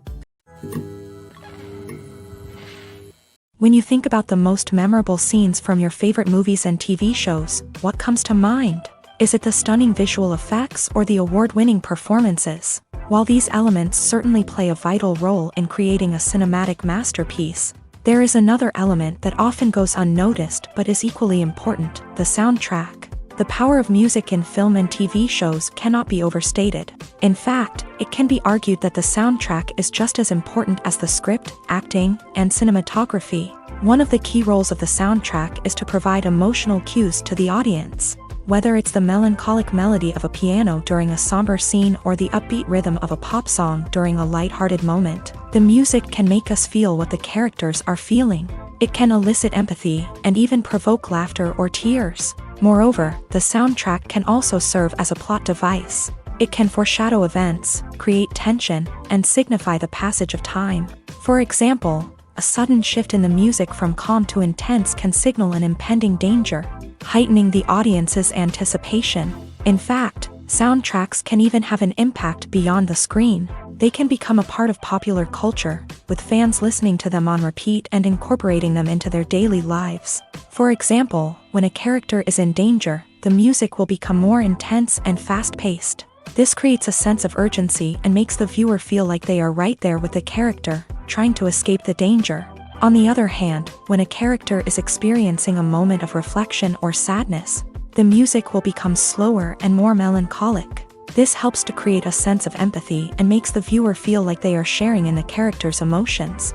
When you think about the most memorable scenes from your favorite movies and TV shows, what comes to mind? Is it the stunning visual effects or the award-winning performances? While these elements certainly play a vital role in creating a cinematic masterpiece, there is another element that often goes unnoticed but is equally important: the soundtrack. The power of music in film and TV shows cannot be overstated. In fact, it can be argued that the soundtrack is just as important as the script, acting, and cinematography. One of the key roles of the soundtrack is to provide emotional cues to the audience. Whether it's the melancholic melody of a piano during a somber scene or the upbeat rhythm of a pop song during a light-hearted moment, the music can make us feel what the characters are feeling. It can elicit empathy and even provoke laughter or tears. Moreover, the soundtrack can also serve as a plot device. It can foreshadow events, create tension, and signify the passage of time. For example, a sudden shift in the music from calm to intense can signal an impending danger, heightening the audience's anticipation. In fact, soundtracks can even have an impact beyond the screen. They can become a part of popular culture, with fans listening to them on repeat and incorporating them into their daily lives. For example, when a character is in danger, the music will become more intense and fast-paced. This creates a sense of urgency and makes the viewer feel like they are right there with the character, trying to escape the danger. On the other hand, when a character is experiencing a moment of reflection or sadness, the music will become slower and more melancholic. This helps to create a sense of empathy and makes the viewer feel like they are sharing in the character's emotions.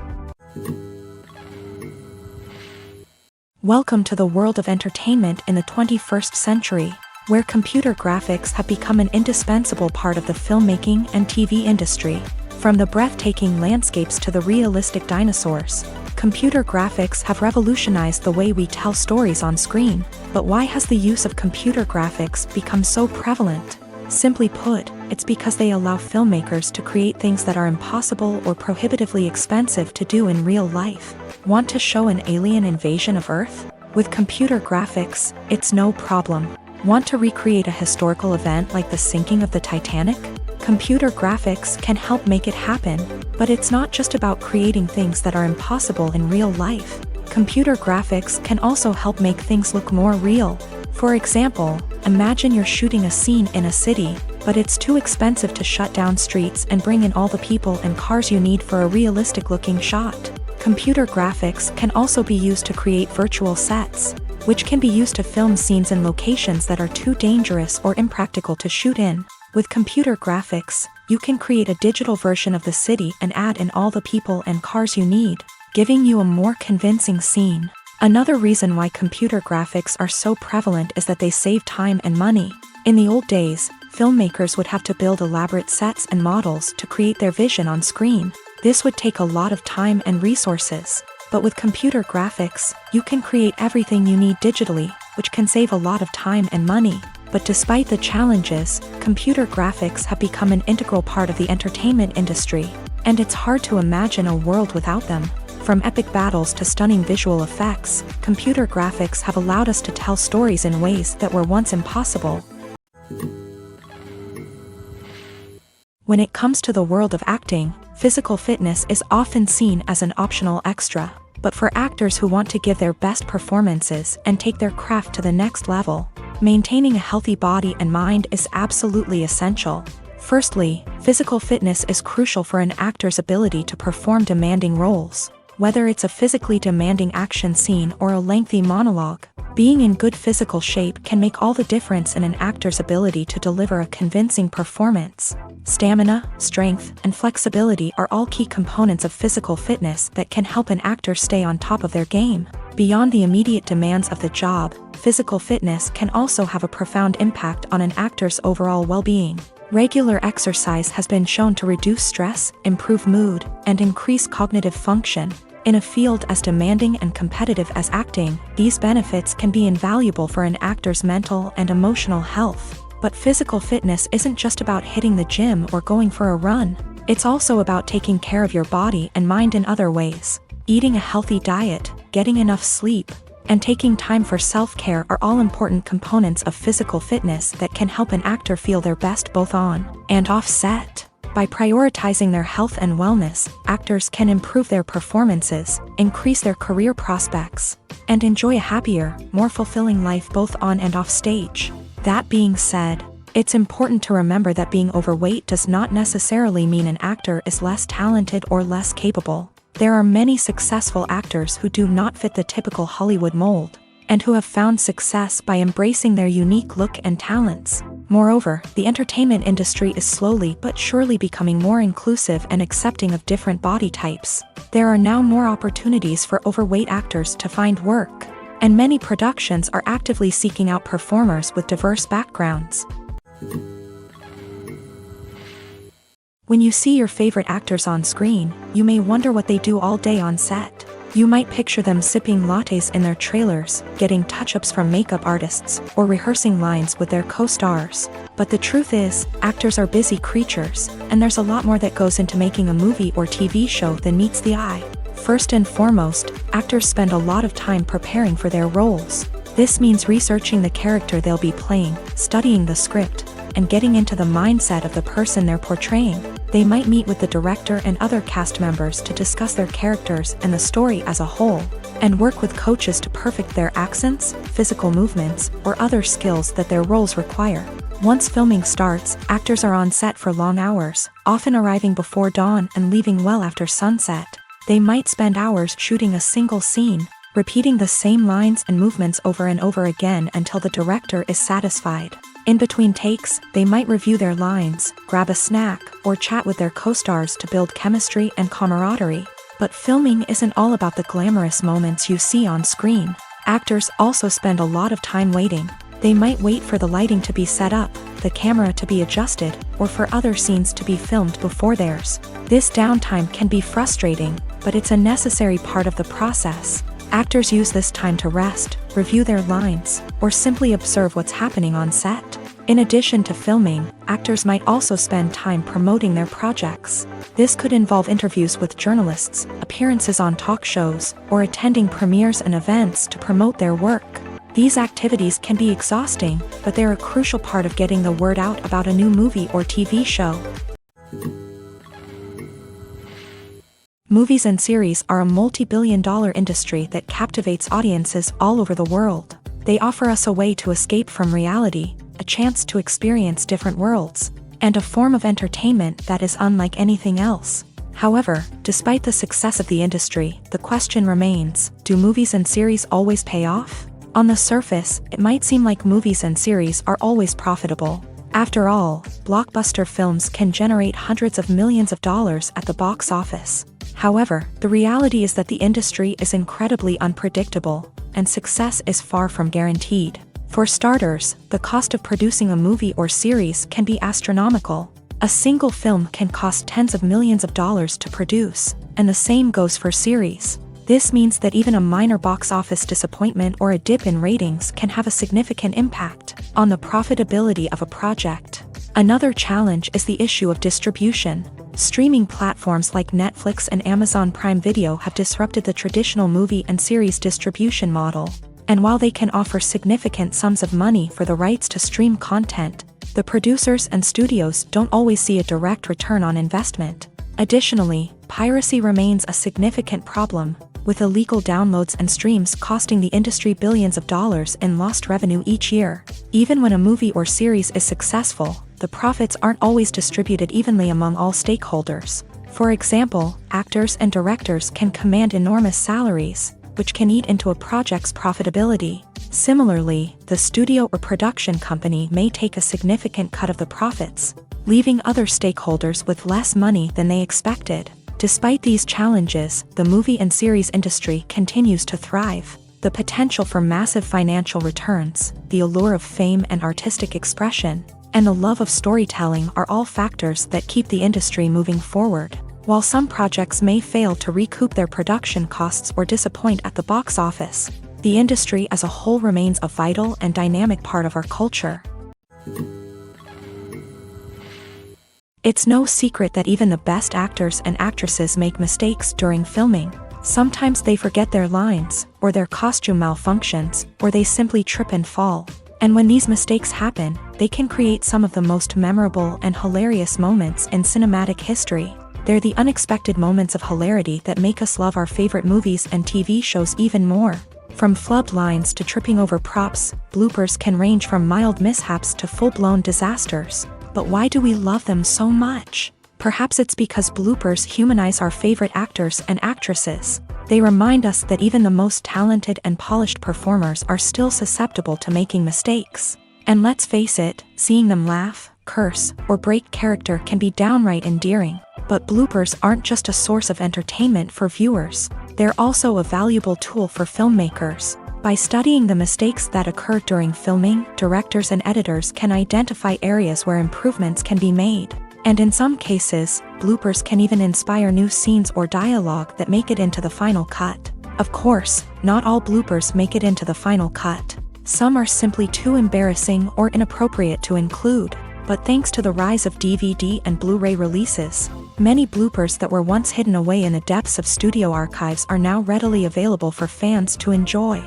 Welcome to the world of entertainment in the 21st century, where computer graphics have become an indispensable part of the filmmaking and TV industry. From the breathtaking landscapes to the realistic dinosaurs, computer graphics have revolutionized the way we tell stories on screen. But why has the use of computer graphics become so prevalent? Simply put, it's because they allow filmmakers to create things that are impossible or prohibitively expensive to do in real life. Want to show an alien invasion of Earth? With computer graphics, it's no problem. Want to recreate a historical event like the sinking of the Titanic? Computer graphics can help make it happen. But it's not just about creating things that are impossible in real life. Computer graphics can also help make things look more real. For example, imagine you're shooting a scene in a city, but it's too expensive to shut down streets and bring in all the people and cars you need for a realistic-looking shot. Computer graphics can also be used to create virtual sets, which can be used to film scenes in locations that are too dangerous or impractical to shoot in. With computer graphics, you can create a digital version of the city and add in all the people and cars you need, giving you a more convincing scene. Another reason why computer graphics are so prevalent is that they save time and money. In the old days, filmmakers would have to build elaborate sets and models to create their vision on screen. This would take a lot of time and resources. But with computer graphics, you can create everything you need digitally, which can save a lot of time and money. But despite the challenges, computer graphics have become an integral part of the entertainment industry, and it's hard to imagine a world without them. From epic battles to stunning visual effects, computer graphics have allowed us to tell stories in ways that were once impossible. When it comes to the world of acting, physical fitness is often seen as an optional extra. But for actors who want to give their best performances and take their craft to the next level, maintaining a healthy body and mind is absolutely essential. Firstly, physical fitness is crucial for an actor's ability to perform demanding roles. Whether it's a physically demanding action scene or a lengthy monologue, being in good physical shape can make all the difference in an actor's ability to deliver a convincing performance. Stamina, strength, and flexibility are all key components of physical fitness that can help an actor stay on top of their game. Beyond the immediate demands of the job, physical fitness can also have a profound impact on an actor's overall well-being. Regular exercise has been shown to reduce stress, improve mood, and increase cognitive function. In a field as demanding and competitive as acting, these benefits can be invaluable for an actor's mental and emotional health. But physical fitness isn't just about hitting the gym or going for a run. It's also about taking care of your body and mind in other ways. Eating a healthy diet, getting enough sleep, and taking time for self-care are all important components of physical fitness that can help an actor feel their best both on and off set. By prioritizing their health and wellness, actors can improve their performances, increase their career prospects, and enjoy a happier, more fulfilling life both on and off stage. That being said, it's important to remember that being overweight does not necessarily mean an actor is less talented or less capable. There are many successful actors who do not fit the typical Hollywood mold, and who have found success by embracing their unique look and talents. Moreover, the entertainment industry is slowly but surely becoming more inclusive and accepting of different body types. There are now more opportunities for overweight actors to find work, and many productions are actively seeking out performers with diverse backgrounds. When you see your favorite actors on screen, you may wonder what they do all day on set. You might picture them sipping lattes in their trailers, getting touch-ups from makeup artists, or rehearsing lines with their co-stars. But the truth is, actors are busy creatures, and there's a lot more that goes into making a movie or TV show than meets the eye. First and foremost, actors spend a lot of time preparing for their roles. This means researching the character they'll be playing, studying the script, and getting into the mindset of the person they're portraying. They might meet with the director and other cast members to discuss their characters and the story as a whole, and work with coaches to perfect their accents, physical movements, or other skills that their roles require. Once filming starts, actors are on set for long hours, often arriving before dawn and leaving well after sunset. They might spend hours shooting a single scene, repeating the same lines and movements over and over again until the director is satisfied. In between takes, they might review their lines, grab a snack, or chat with their co-stars to build chemistry and camaraderie. But filming isn't all about the glamorous moments you see on screen. Actors also spend a lot of time waiting. They might wait for the lighting to be set up, the camera to be adjusted, or for other scenes to be filmed before theirs. This downtime can be frustrating, but it's a necessary part of the process. Actors use this time to rest, review their lines, or simply observe what's happening on set. In addition to filming, actors might also spend time promoting their projects. This could involve interviews with journalists, appearances on talk shows, or attending premieres and events to promote their work. These activities can be exhausting, but they're a crucial part of getting the word out about a new movie or TV show. Movies and series are a multi-billion-dollar industry that captivates audiences all over the world. They offer us a way to escape from reality, a chance to experience different worlds, and a form of entertainment that is unlike anything else. However, despite the success of the industry, the question remains, do movies and series always pay off? On the surface, it might seem like movies and series are always profitable. After all, blockbuster films can generate hundreds of millions of dollars at the box office. However, the reality is that the industry is incredibly unpredictable, and success is far from guaranteed. For starters, the cost of producing a movie or series can be astronomical. A single film can cost tens of millions of dollars to produce, and the same goes for series. This means that even a minor box office disappointment or a dip in ratings can have a significant impact on the profitability of a project. Another challenge is the issue of distribution. Streaming platforms like Netflix and Amazon Prime Video have disrupted the traditional movie and series distribution model. And while they can offer significant sums of money for the rights to stream content, the producers and studios don't always see a direct return on investment. Additionally, piracy remains a significant problem, with illegal downloads and streams costing the industry billions of dollars in lost revenue each year. Even when a movie or series is successful, the profits aren't always distributed evenly among all stakeholders. For example, actors and directors can command enormous salaries, which can eat into a project's profitability. Similarly, the studio or production company may take a significant cut of the profits, leaving other stakeholders with less money than they expected. Despite these challenges, the movie and series industry continues to thrive. The potential for massive financial returns, the allure of fame and artistic expression, and the love of storytelling are all factors that keep the industry moving forward. While some projects may fail to recoup their production costs or disappoint at the box office, the industry as a whole remains a vital and dynamic part of our culture. It's no secret that even the best actors and actresses make mistakes during filming. Sometimes they forget their lines, or their costume malfunctions, or they simply trip and fall. And when these mistakes happen, they can create some of the most memorable and hilarious moments in cinematic history. They're the unexpected moments of hilarity that make us love our favorite movies and TV shows even more. From flubbed lines to tripping over props, bloopers can range from mild mishaps to full-blown disasters. But why do we love them so much? Perhaps it's because bloopers humanize our favorite actors and actresses. They remind us that even the most talented and polished performers are still susceptible to making mistakes. And let's face it, seeing them laugh, curse, or break character can be downright endearing. But bloopers aren't just a source of entertainment for viewers. They're also a valuable tool for filmmakers. By studying the mistakes that occur during filming, directors and editors can identify areas where improvements can be made. And in some cases, bloopers can even inspire new scenes or dialogue that make it into the final cut. Of course, not all bloopers make it into the final cut. Some are simply too embarrassing or inappropriate to include. But thanks to the rise of DVD and Blu-ray releases, many bloopers that were once hidden away in the depths of studio archives are now readily available for fans to enjoy.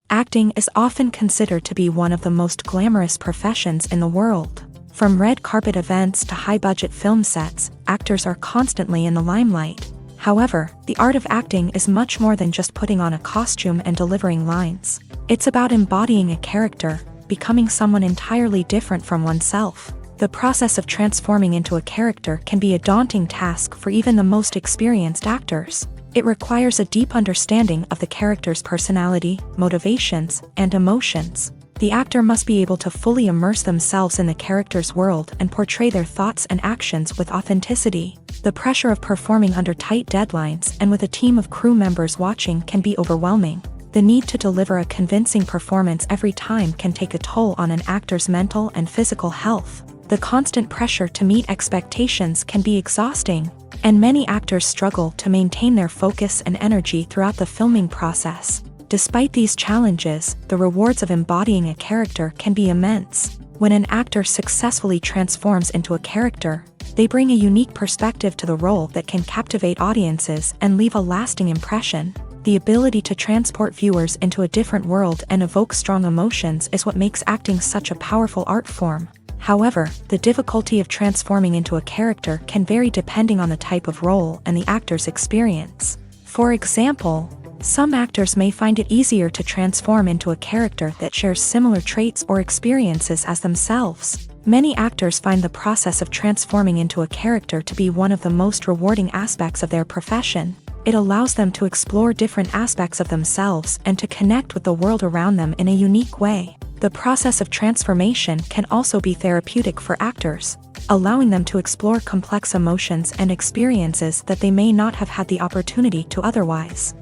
Acting is often considered to be one of the most glamorous professions in the world. From red carpet events to high-budget film sets, actors are constantly in the limelight. However, the art of acting is much more than just putting on a costume and delivering lines. It's about embodying a character, becoming someone entirely different from oneself. The process of transforming into a character can be a daunting task for even the most experienced actors. It requires a deep understanding of the character's personality, motivations, and emotions. The actor must be able to fully immerse themselves in the character's world and portray their thoughts and actions with authenticity. The pressure of performing under tight deadlines and with a team of crew members watching can be overwhelming. The need to deliver a convincing performance every time can take a toll on an actor's mental and physical health. The constant pressure to meet expectations can be exhausting, and many actors struggle to maintain their focus and energy throughout the filming process. Despite these challenges, the rewards of embodying a character can be immense. When an actor successfully transforms into a character, they bring a unique perspective to the role that can captivate audiences and leave a lasting impression. The ability to transport viewers into a different world and evoke strong emotions is what makes acting such a powerful art form. However, the difficulty of transforming into a character can vary depending on the type of role and the actor's experience. For example, some actors may find it easier to transform into a character that shares similar traits or experiences as themselves. Many actors find the process of transforming into a character to be one of the most rewarding aspects of their profession. It allows them to explore different aspects of themselves and to connect with the world around them in a unique way. The process of transformation can also be therapeutic for actors, allowing them to explore complex emotions and experiences that they may not have had the opportunity to otherwise.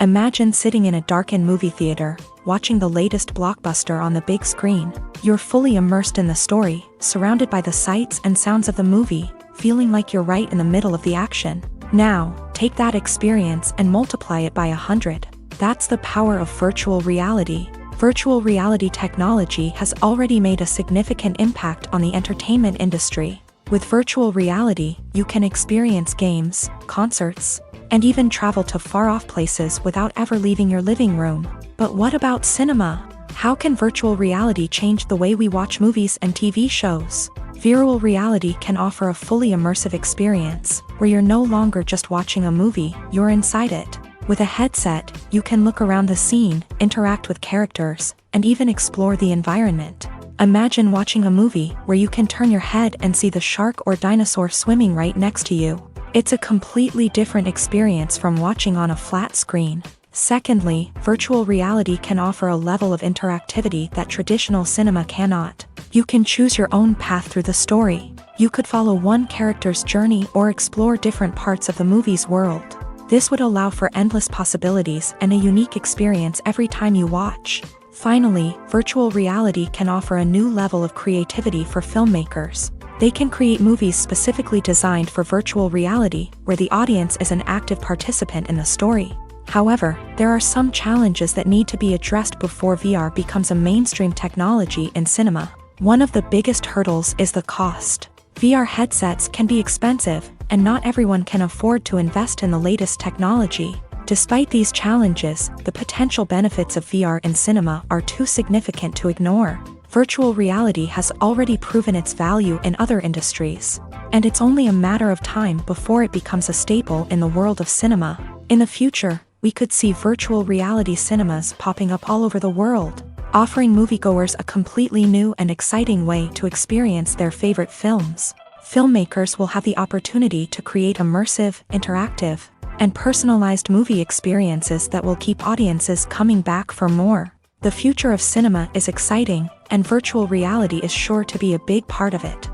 Imagine sitting in a darkened movie theater, watching the latest blockbuster on the big screen. You're fully immersed in the story, surrounded by the sights and sounds of the movie, feeling like you're right in the middle of the action. Now, take that experience and multiply it by 100. That's the power of virtual reality. Virtual reality technology has already made a significant impact on the entertainment industry. With virtual reality, you can experience games, concerts, and even travel to far-off places without ever leaving your living room. But what about cinema? How can virtual reality change the way we watch movies and TV shows? Virtual reality can offer a fully immersive experience, where you're no longer just watching a movie, you're inside it. With a headset, you can look around the scene, interact with characters, and even explore the environment. Imagine watching a movie where you can turn your head and see the shark or dinosaur swimming right next to you. It's a completely different experience from watching on a flat screen. Secondly, virtual reality can offer a level of interactivity that traditional cinema cannot. You can choose your own path through the story. You could follow one character's journey or explore different parts of the movie's world. This would allow for endless possibilities and a unique experience every time you watch. Finally, virtual reality can offer a new level of creativity for filmmakers. They can create movies specifically designed for virtual reality, where the audience is an active participant in the story. However, there are some challenges that need to be addressed before VR becomes a mainstream technology in cinema. One of the biggest hurdles is the cost. VR headsets can be expensive, and not everyone can afford to invest in the latest technology. Despite these challenges, the potential benefits of VR in cinema are too significant to ignore. Virtual reality has already proven its value in other industries, and it's only a matter of time before it becomes a staple in the world of cinema. In the future, we could see virtual reality cinemas popping up all over the world, offering moviegoers a completely new and exciting way to experience their favorite films. Filmmakers will have the opportunity to create immersive, interactive, and personalized movie experiences that will keep audiences coming back for more. The future of cinema is exciting, and virtual reality is sure to be a big part of it.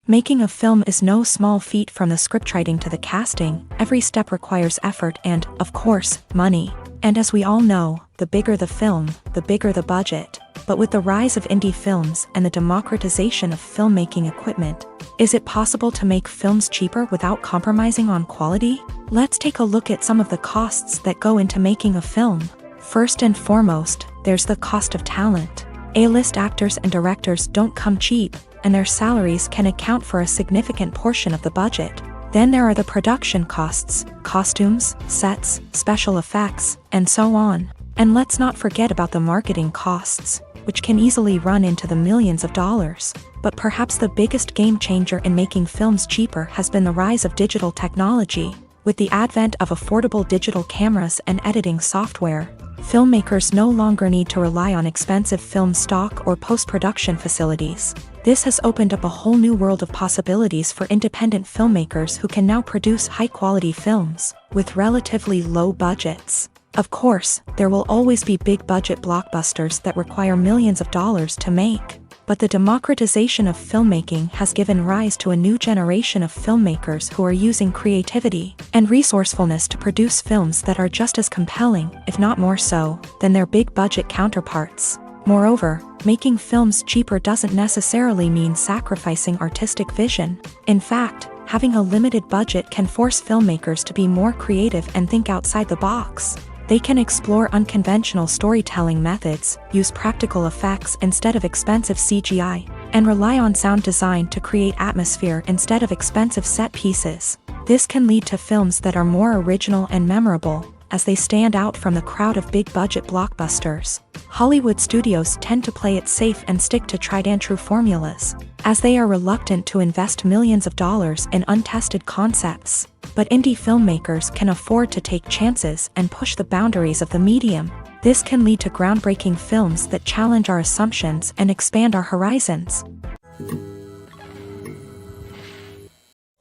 Making a film is no small feat. From the scriptwriting to the casting, every step requires effort and, of course, money. And as we all know, the bigger the film, the bigger the budget. But with the rise of indie films and the democratization of filmmaking equipment, is it possible to make films cheaper without compromising on quality? Let's take a look at some of the costs that go into making a film. First and foremost, there's the cost of talent. A-list actors and directors don't come cheap, and their salaries can account for a significant portion of the budget. Then there are the production costs, costumes, sets, special effects, and so on. And let's not forget about the marketing costs, which can easily run into the millions of dollars. But perhaps the biggest game changer in making films cheaper has been the rise of digital technology. With the advent of affordable digital cameras and editing software, filmmakers no longer need to rely on expensive film stock or post-production facilities. This has opened up a whole new world of possibilities for independent filmmakers who can now produce high-quality films with relatively low budgets. Of course, there will always be big-budget blockbusters that require millions of dollars to make. But the democratization of filmmaking has given rise to a new generation of filmmakers who are using creativity and resourcefulness to produce films that are just as compelling, if not more so, than their big-budget counterparts. Moreover, making films cheaper doesn't necessarily mean sacrificing artistic vision. In fact, having a limited budget can force filmmakers to be more creative and think outside the box. They can explore unconventional storytelling methods, use practical effects instead of expensive CGI, and rely on sound design to create atmosphere instead of expensive set pieces. This can lead to films that are more original and memorable, as they stand out from the crowd of big-budget blockbusters. Hollywood studios tend to play it safe and stick to tried-and-true formulas, as they are reluctant to invest millions of dollars in untested concepts. But indie filmmakers can afford to take chances and push the boundaries of the medium. This can lead to groundbreaking films that challenge our assumptions and expand our horizons.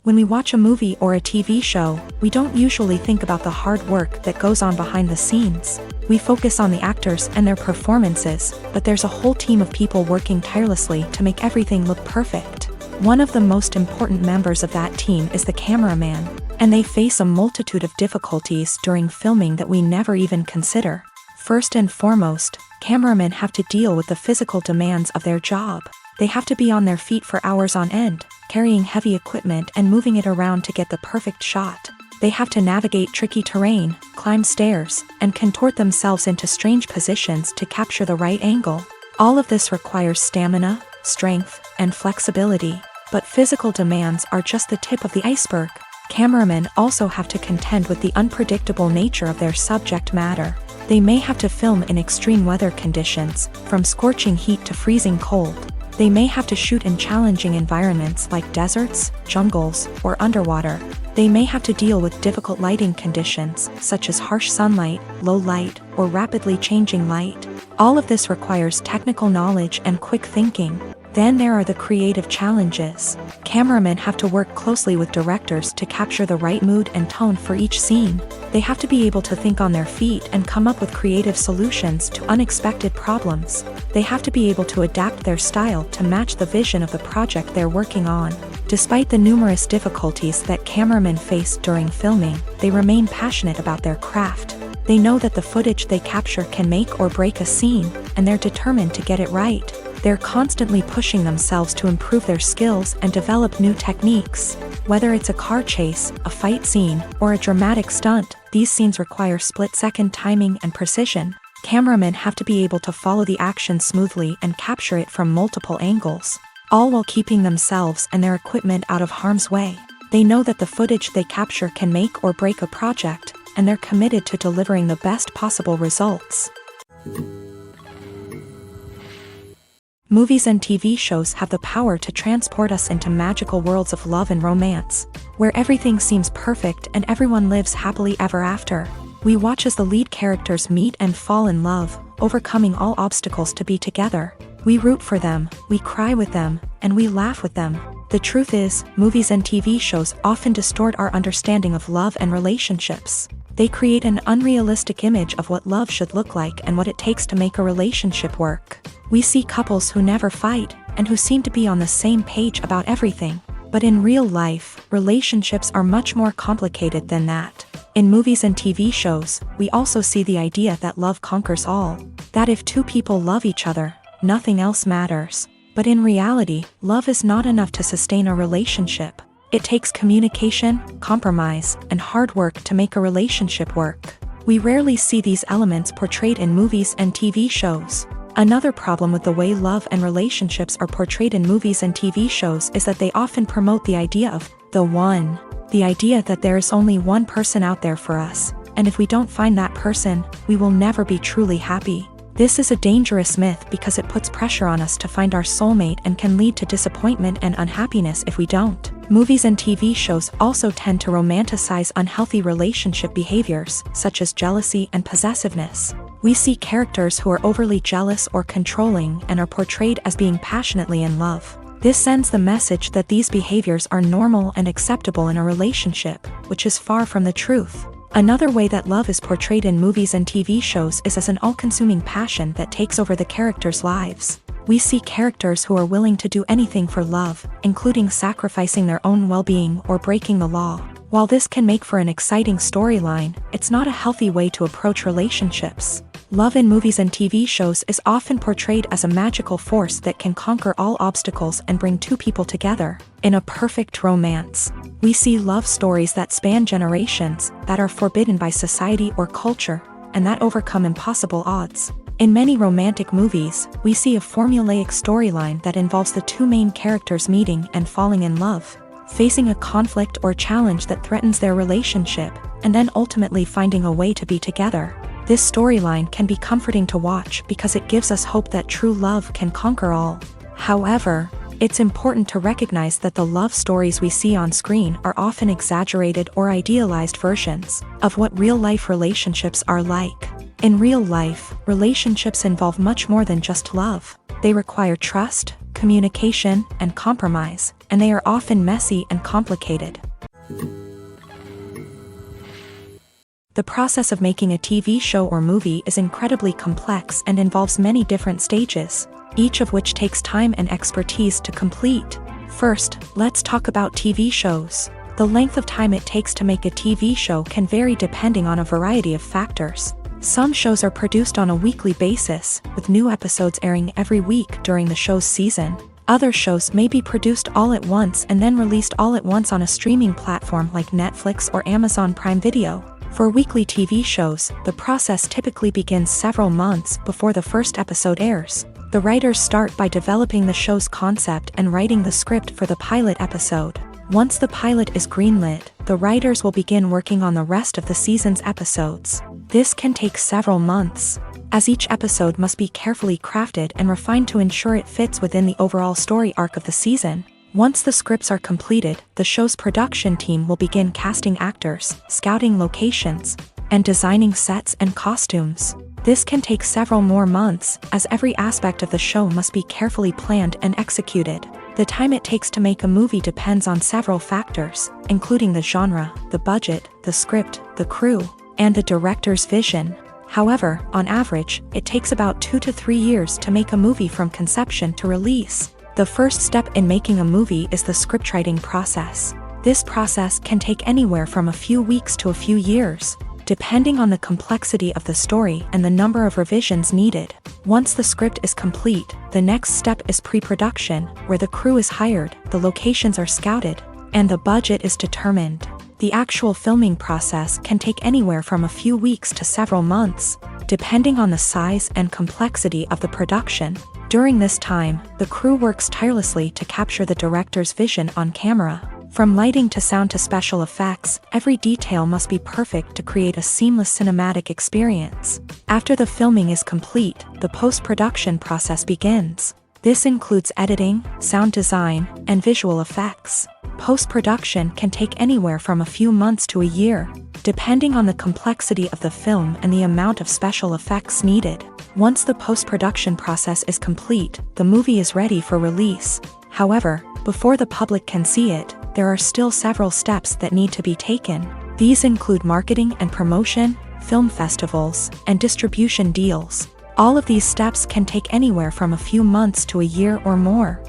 When we watch a movie or a TV show, we don't usually think about the hard work that goes on behind the scenes. We focus on the actors and their performances, but there's a whole team of people working tirelessly to make everything look perfect. One of the most important members of that team is the cameraman, and they face a multitude of difficulties during filming that we never even consider. First and foremost, cameramen have to deal with the physical demands of their job. They have to be on their feet for hours on end, carrying heavy equipment and moving it around to get the perfect shot. They have to navigate tricky terrain, climb stairs, and contort themselves into strange positions to capture the right angle. All of this requires stamina, strength, and flexibility. But physical demands are just the tip of the iceberg. Cameramen also have to contend with the unpredictable nature of their subject matter. They may have to film in extreme weather conditions, from scorching heat to freezing cold. They may have to shoot in challenging environments like deserts, jungles, or underwater. They may have to deal with difficult lighting conditions, such as harsh sunlight, low light, or rapidly changing light. All of this requires technical knowledge and quick thinking. Then there are the creative challenges. Cameramen have to work closely with directors to capture the right mood and tone for each scene. They have to be able to think on their feet and come up with creative solutions to unexpected problems. They have to be able to adapt their style to match the vision of the project they're working on. Despite the numerous difficulties that cameramen face during filming, they remain passionate about their craft. They know that the footage they capture can make or break a scene, and they're determined to get it right. They're constantly pushing themselves to improve their skills and develop new techniques. Whether it's a car chase, a fight scene, or a dramatic stunt, these scenes require split-second timing and precision. Cameramen have to be able to follow the action smoothly and capture it from multiple angles, all while keeping themselves and their equipment out of harm's way. They know that the footage they capture can make or break a project, and they're committed to delivering the best possible results. Movies and TV shows have the power to transport us into magical worlds of love and romance, where everything seems perfect and everyone lives happily ever after. We watch as the lead characters meet and fall in love, overcoming all obstacles to be together. We root for them, we cry with them, and we laugh with them. The truth is, movies and TV shows often distort our understanding of love and relationships. They create an unrealistic image of what love should look like and what it takes to make a relationship work. We see couples who never fight, and who seem to be on the same page about everything. But in real life, relationships are much more complicated than that. In movies and TV shows, we also see the idea that love conquers all. That if two people love each other, nothing else matters. But in reality, love is not enough to sustain a relationship. It takes communication, compromise, and hard work to make a relationship work. We rarely see these elements portrayed in movies and TV shows. Another problem with the way love and relationships are portrayed in movies and TV shows is that they often promote the idea of the one. The idea that there is only one person out there for us, and if we don't find that person, we will never be truly happy. This is a dangerous myth because it puts pressure on us to find our soulmate and can lead to disappointment and unhappiness if we don't. Movies and TV shows also tend to romanticize unhealthy relationship behaviors, such as jealousy and possessiveness. We see characters who are overly jealous or controlling and are portrayed as being passionately in love. This sends the message that these behaviors are normal and acceptable in a relationship, which is far from the truth. Another way that love is portrayed in movies and TV shows is as an all-consuming passion that takes over the characters' lives. We see characters who are willing to do anything for love, including sacrificing their own well-being or breaking the law. While this can make for an exciting storyline, it's not a healthy way to approach relationships. Love in movies and TV shows is often portrayed as a magical force that can conquer all obstacles and bring two people together. In a perfect romance, we see love stories that span generations, that are forbidden by society or culture, and that overcome impossible odds. In many romantic movies, we see a formulaic storyline that involves the two main characters meeting and falling in love, facing a conflict or challenge that threatens their relationship, and then ultimately finding a way to be together. This storyline can be comforting to watch because it gives us hope that true love can conquer all. However, it's important to recognize that the love stories we see on screen are often exaggerated or idealized versions of what real-life relationships are like. In real life, relationships involve much more than just love. They require trust, communication, and compromise, and they are often messy and complicated. The process of making a TV show or movie is incredibly complex and involves many different stages, each of which takes time and expertise to complete. First, let's talk about TV shows. The length of time it takes to make a TV show can vary depending on a variety of factors. Some shows are produced on a weekly basis, with new episodes airing every week during the show's season. Other shows may be produced all at once and then released all at once on a streaming platform like Netflix or Amazon Prime Video. For weekly TV shows, the process typically begins several months before the first episode airs. The writers start by developing the show's concept and writing the script for the pilot episode. Once the pilot is greenlit, the writers will begin working on the rest of the season's episodes. This can take several months, as each episode must be carefully crafted and refined to ensure it fits within the overall story arc of the season. Once the scripts are completed, the show's production team will begin casting actors, scouting locations, and designing sets and costumes. This can take several more months, as every aspect of the show must be carefully planned and executed. The time it takes to make a movie depends on several factors, including the genre, the budget, the script, the crew, and the director's vision. However, on average, it takes about 2 to 3 years to make a movie from conception to release. The first step in making a movie is the scriptwriting process. This process can take anywhere from a few weeks to a few years, depending on the complexity of the story and the number of revisions needed. Once the script is complete, the next step is pre-production, where the crew is hired, the locations are scouted, and the budget is determined. The actual filming process can take anywhere from a few weeks to several months, depending on the size and complexity of the production. During this time, the crew works tirelessly to capture the director's vision on camera. From lighting to sound to special effects, every detail must be perfect to create a seamless cinematic experience. After the filming is complete, the post-production process begins. This includes editing, sound design, and visual effects. Post-production can take anywhere from a few months to a year, depending on the complexity of the film and the amount of special effects needed. Once the post-production process is complete, the movie is ready for release. However, before the public can see it, there are still several steps that need to be taken. These include marketing and promotion, film festivals, and distribution deals. All of these steps can take anywhere from a few months to a year or more.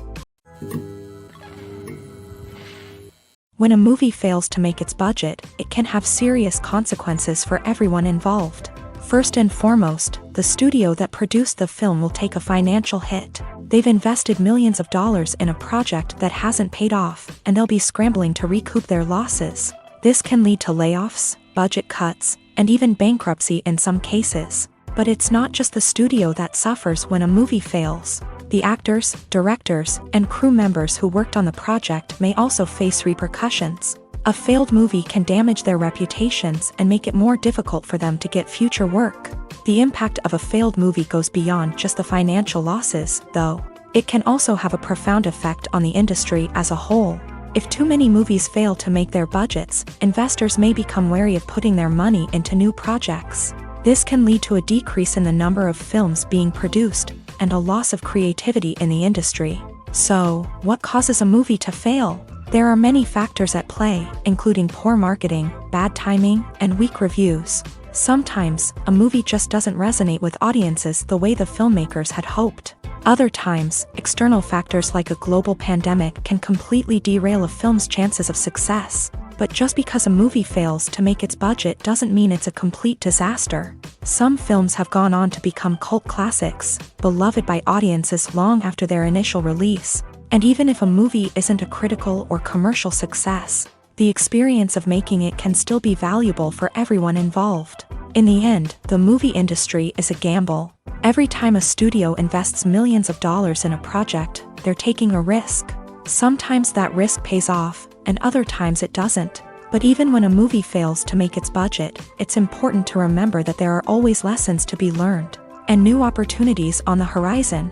When a movie fails to make its budget, it can have serious consequences for everyone involved. First and foremost, the studio that produced the film will take a financial hit. They've invested millions of dollars in a project that hasn't paid off, and they'll be scrambling to recoup their losses. This can lead to layoffs, budget cuts, and even bankruptcy in some cases. But it's not just the studio that suffers when a movie fails. The actors, directors, and crew members who worked on the project may also face repercussions. A failed movie can damage their reputations and make it more difficult for them to get future work. The impact of a failed movie goes beyond just the financial losses, though. It can also have a profound effect on the industry as a whole. If too many movies fail to make their budgets, investors may become wary of putting their money into new projects. This can lead to a decrease in the number of films being produced, and a loss of creativity in the industry. So, what causes a movie to fail? There are many factors at play, including poor marketing, bad timing, and weak reviews. Sometimes, a movie just doesn't resonate with audiences the way the filmmakers had hoped. Other times, external factors like a global pandemic can completely derail a film's chances of success. But just because a movie fails to make its budget doesn't mean it's a complete disaster. Some films have gone on to become cult classics, beloved by audiences long after their initial release. And even if a movie isn't a critical or commercial success, the experience of making it can still be valuable for everyone involved. In the end, the movie industry is a gamble. Every time a studio invests millions of dollars in a project, they're taking a risk. Sometimes that risk pays off, and other times it doesn't. But even when a movie fails to make its budget, it's important to remember that there are always lessons to be learned, and new opportunities on the horizon.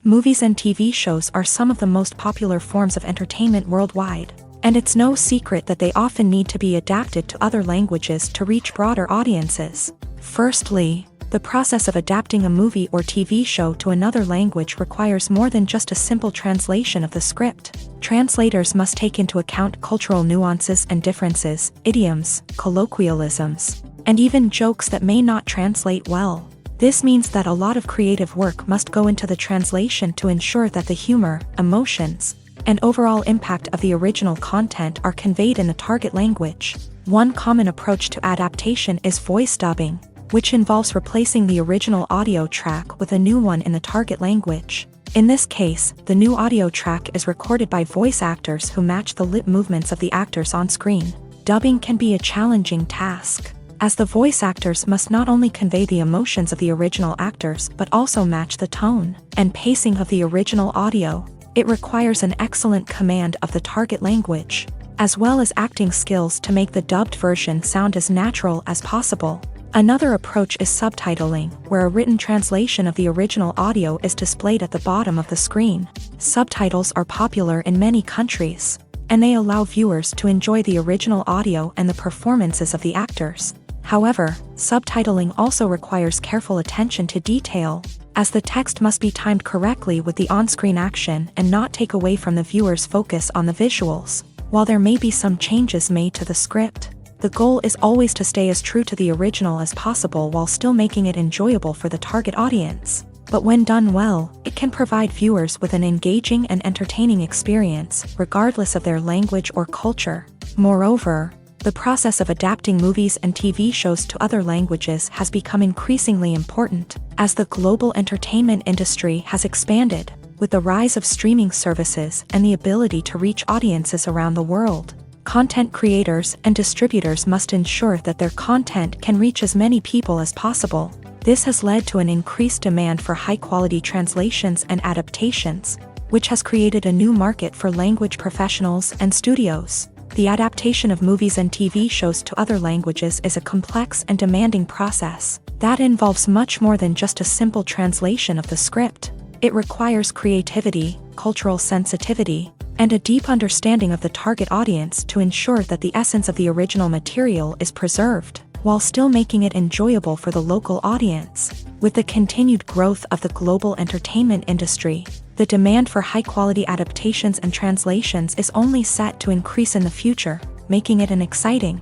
Movies and TV shows are some of the most popular forms of entertainment worldwide, and it's no secret that they often need to be adapted to other languages to reach broader audiences. Firstly, the process of adapting a movie or TV show to another language requires more than just a simple translation of the script. Translators must take into account cultural nuances and differences, idioms, colloquialisms, and even jokes that may not translate well. This means that a lot of creative work must go into the translation to ensure that the humor, emotions, and overall impact of the original content are conveyed in the target language. One common approach to adaptation is voice dubbing, which involves replacing the original audio track with a new one in the target language. In this case, the new audio track is recorded by voice actors who match the lip movements of the actors on screen. Dubbing can be a challenging task, as the voice actors must not only convey the emotions of the original actors but also match the tone and pacing of the original audio. It requires an excellent command of the target language, as well as acting skills to make the dubbed version sound as natural as possible. Another approach is subtitling, where a written translation of the original audio is displayed at the bottom of the screen. Subtitles are popular in many countries, and they allow viewers to enjoy the original audio and the performances of the actors. However, subtitling also requires careful attention to detail, as the text must be timed correctly with the on-screen action and not take away from the viewer's focus on the visuals. While there may be some changes made to the script, the goal is always to stay as true to the original as possible while still making it enjoyable for the target audience. But when done well, it can provide viewers with an engaging and entertaining experience, regardless of their language or culture. Moreover, the process of adapting movies and TV shows to other languages has become increasingly important, as the global entertainment industry has expanded, with the rise of streaming services and the ability to reach audiences around the world. Content creators and distributors must ensure that their content can reach as many people as possible. This has led to an increased demand for high-quality translations and adaptations, which has created a new market for language professionals and studios. The adaptation of movies and TV shows to other languages is a complex and demanding process that involves much more than just a simple translation of the script. It requires creativity, cultural sensitivity, and a deep understanding of the target audience to ensure that the essence of the original material is preserved, while still making it enjoyable for the local audience. With the continued growth of the global entertainment industry, the demand for high-quality adaptations and translations is only set to increase in the future, making it an exciting.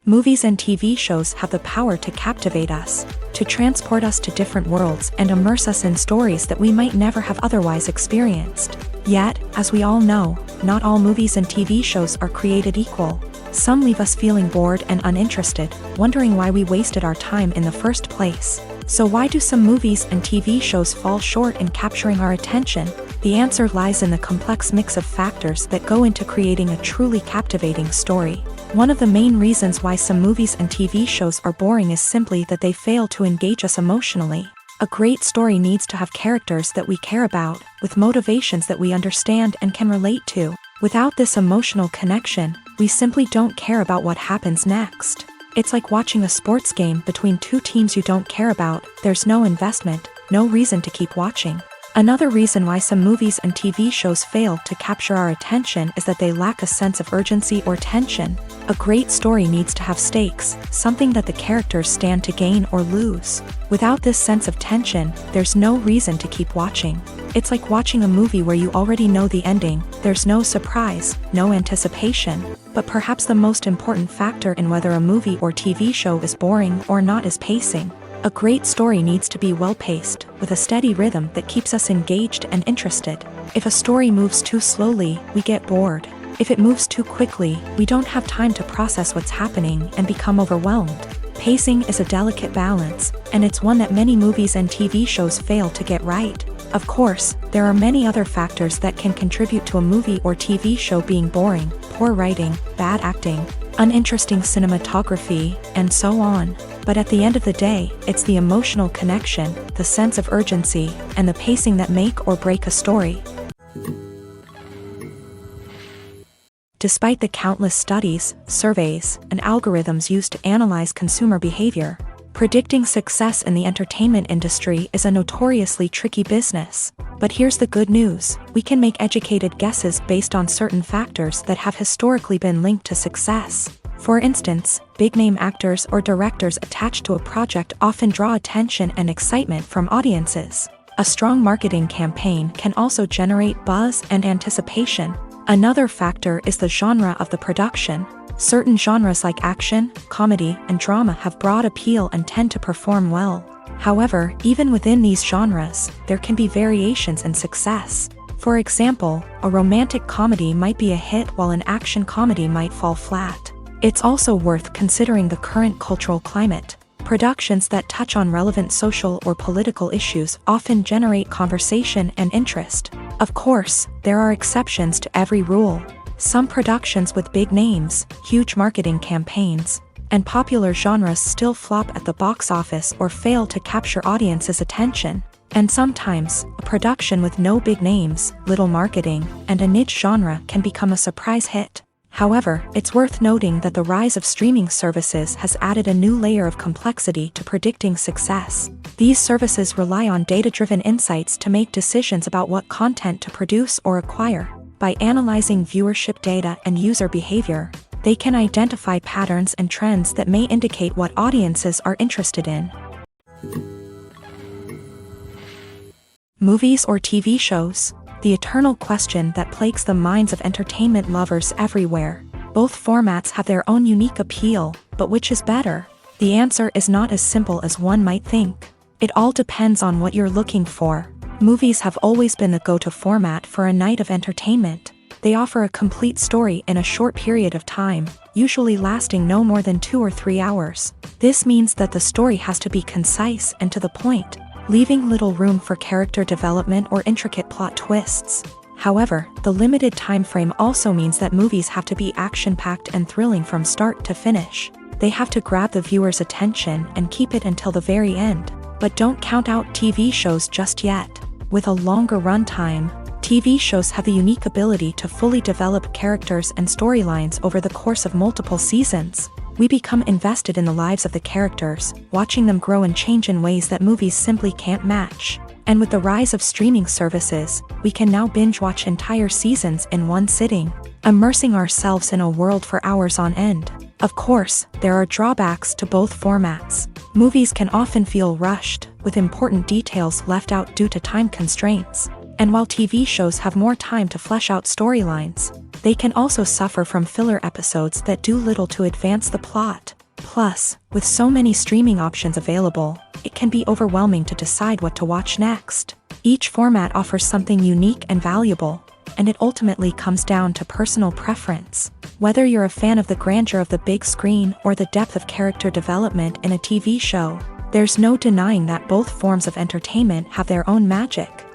Movies and TV shows have the power to captivate us, to transport us to different worlds and immerse us in stories that we might never have otherwise experienced. Yet, as we all know, not all movies and TV shows are created equal. Some leave us feeling bored and uninterested, wondering why we wasted our time in the first place. So why do some movies and TV shows fall short in capturing our attention? The answer lies in the complex mix of factors that go into creating a truly captivating story. One of the main reasons why some movies and TV shows are boring is simply that they fail to engage us emotionally. A great story needs to have characters that we care about, with motivations that we understand and can relate to. Without this emotional connection, we simply don't care about what happens next. It's like watching a sports game between two teams you don't care about. There's no investment, no reason to keep watching. Another reason why some movies and TV shows fail to capture our attention is that they lack a sense of urgency or tension. A great story needs to have stakes, something that the characters stand to gain or lose. Without this sense of tension, there's no reason to keep watching. It's like watching a movie where you already know the ending. There's no surprise, no anticipation. But perhaps the most important factor in whether a movie or TV show is boring or not is pacing. A great story needs to be well-paced, with a steady rhythm that keeps us engaged and interested. If a story moves too slowly, we get bored. If it moves too quickly, we don't have time to process what's happening and become overwhelmed. Pacing is a delicate balance, and it's one that many movies and TV shows fail to get right. Of course, there are many other factors that can contribute to a movie or TV show being boring: poor writing, bad acting, uninteresting cinematography, and so on. But at the end of the day, it's the emotional connection, the sense of urgency, and the pacing that make or break a story. Despite the countless studies, surveys, and algorithms used to analyze consumer behavior, predicting success in the entertainment industry is a notoriously tricky business. But here's the good news: we can make educated guesses based on certain factors that have historically been linked to success. For instance, big-name actors or directors attached to a project often draw attention and excitement from audiences. A strong marketing campaign can also generate buzz and anticipation. Another factor is the genre of the production. Certain genres like action, comedy, and drama have broad appeal and tend to perform well. However, even within these genres, there can be variations in success. For example, a romantic comedy might be a hit while an action comedy might fall flat. It's also worth considering the current cultural climate. Productions that touch on relevant social or political issues often generate conversation and interest. Of course, there are exceptions to every rule. Some productions with big names, huge marketing campaigns, and popular genres still flop at the box office or fail to capture audiences' attention. And sometimes, a production with no big names, little marketing, and a niche genre can become a surprise hit. However, it's worth noting that the rise of streaming services has added a new layer of complexity to predicting success. These services rely on data-driven insights to make decisions about what content to produce or acquire. By analyzing viewership data and user behavior, They can identify patterns and trends that may indicate what audiences are interested in. Movies or TV shows? The eternal question that plagues the minds of entertainment lovers everywhere. Both formats have their own unique appeal, but which is better? The answer is not as simple as one might think. It all depends on what you're looking for. Movies have always been the go-to format for a night of entertainment. They offer a complete story in a short period of time, usually lasting no more than 2 or 3 hours. This means that the story has to be concise and to the point, leaving little room for character development or intricate plot twists. However, the limited time frame also means that movies have to be action-packed and thrilling from start to finish. They have to grab the viewer's attention and keep it until the very end. But don't count out TV shows just yet. With a longer runtime, TV shows have the unique ability to fully develop characters and storylines over the course of multiple seasons. We become invested in the lives of the characters, watching them grow and change in ways that movies simply can't match. And with the rise of streaming services, we can now binge-watch entire seasons in one sitting, immersing ourselves in a world for hours on end. Of course, there are drawbacks to both formats. Movies can often feel rushed, with important details left out due to time constraints. And while TV shows have more time to flesh out storylines, they can also suffer from filler episodes that do little to advance the plot. Plus, with so many streaming options available, it can be overwhelming to decide what to watch next. Each format offers something unique and valuable, and it ultimately comes down to personal preference. Whether you're a fan of the grandeur of the big screen or the depth of character development in a TV show, there's no denying that both forms of entertainment have their own magic.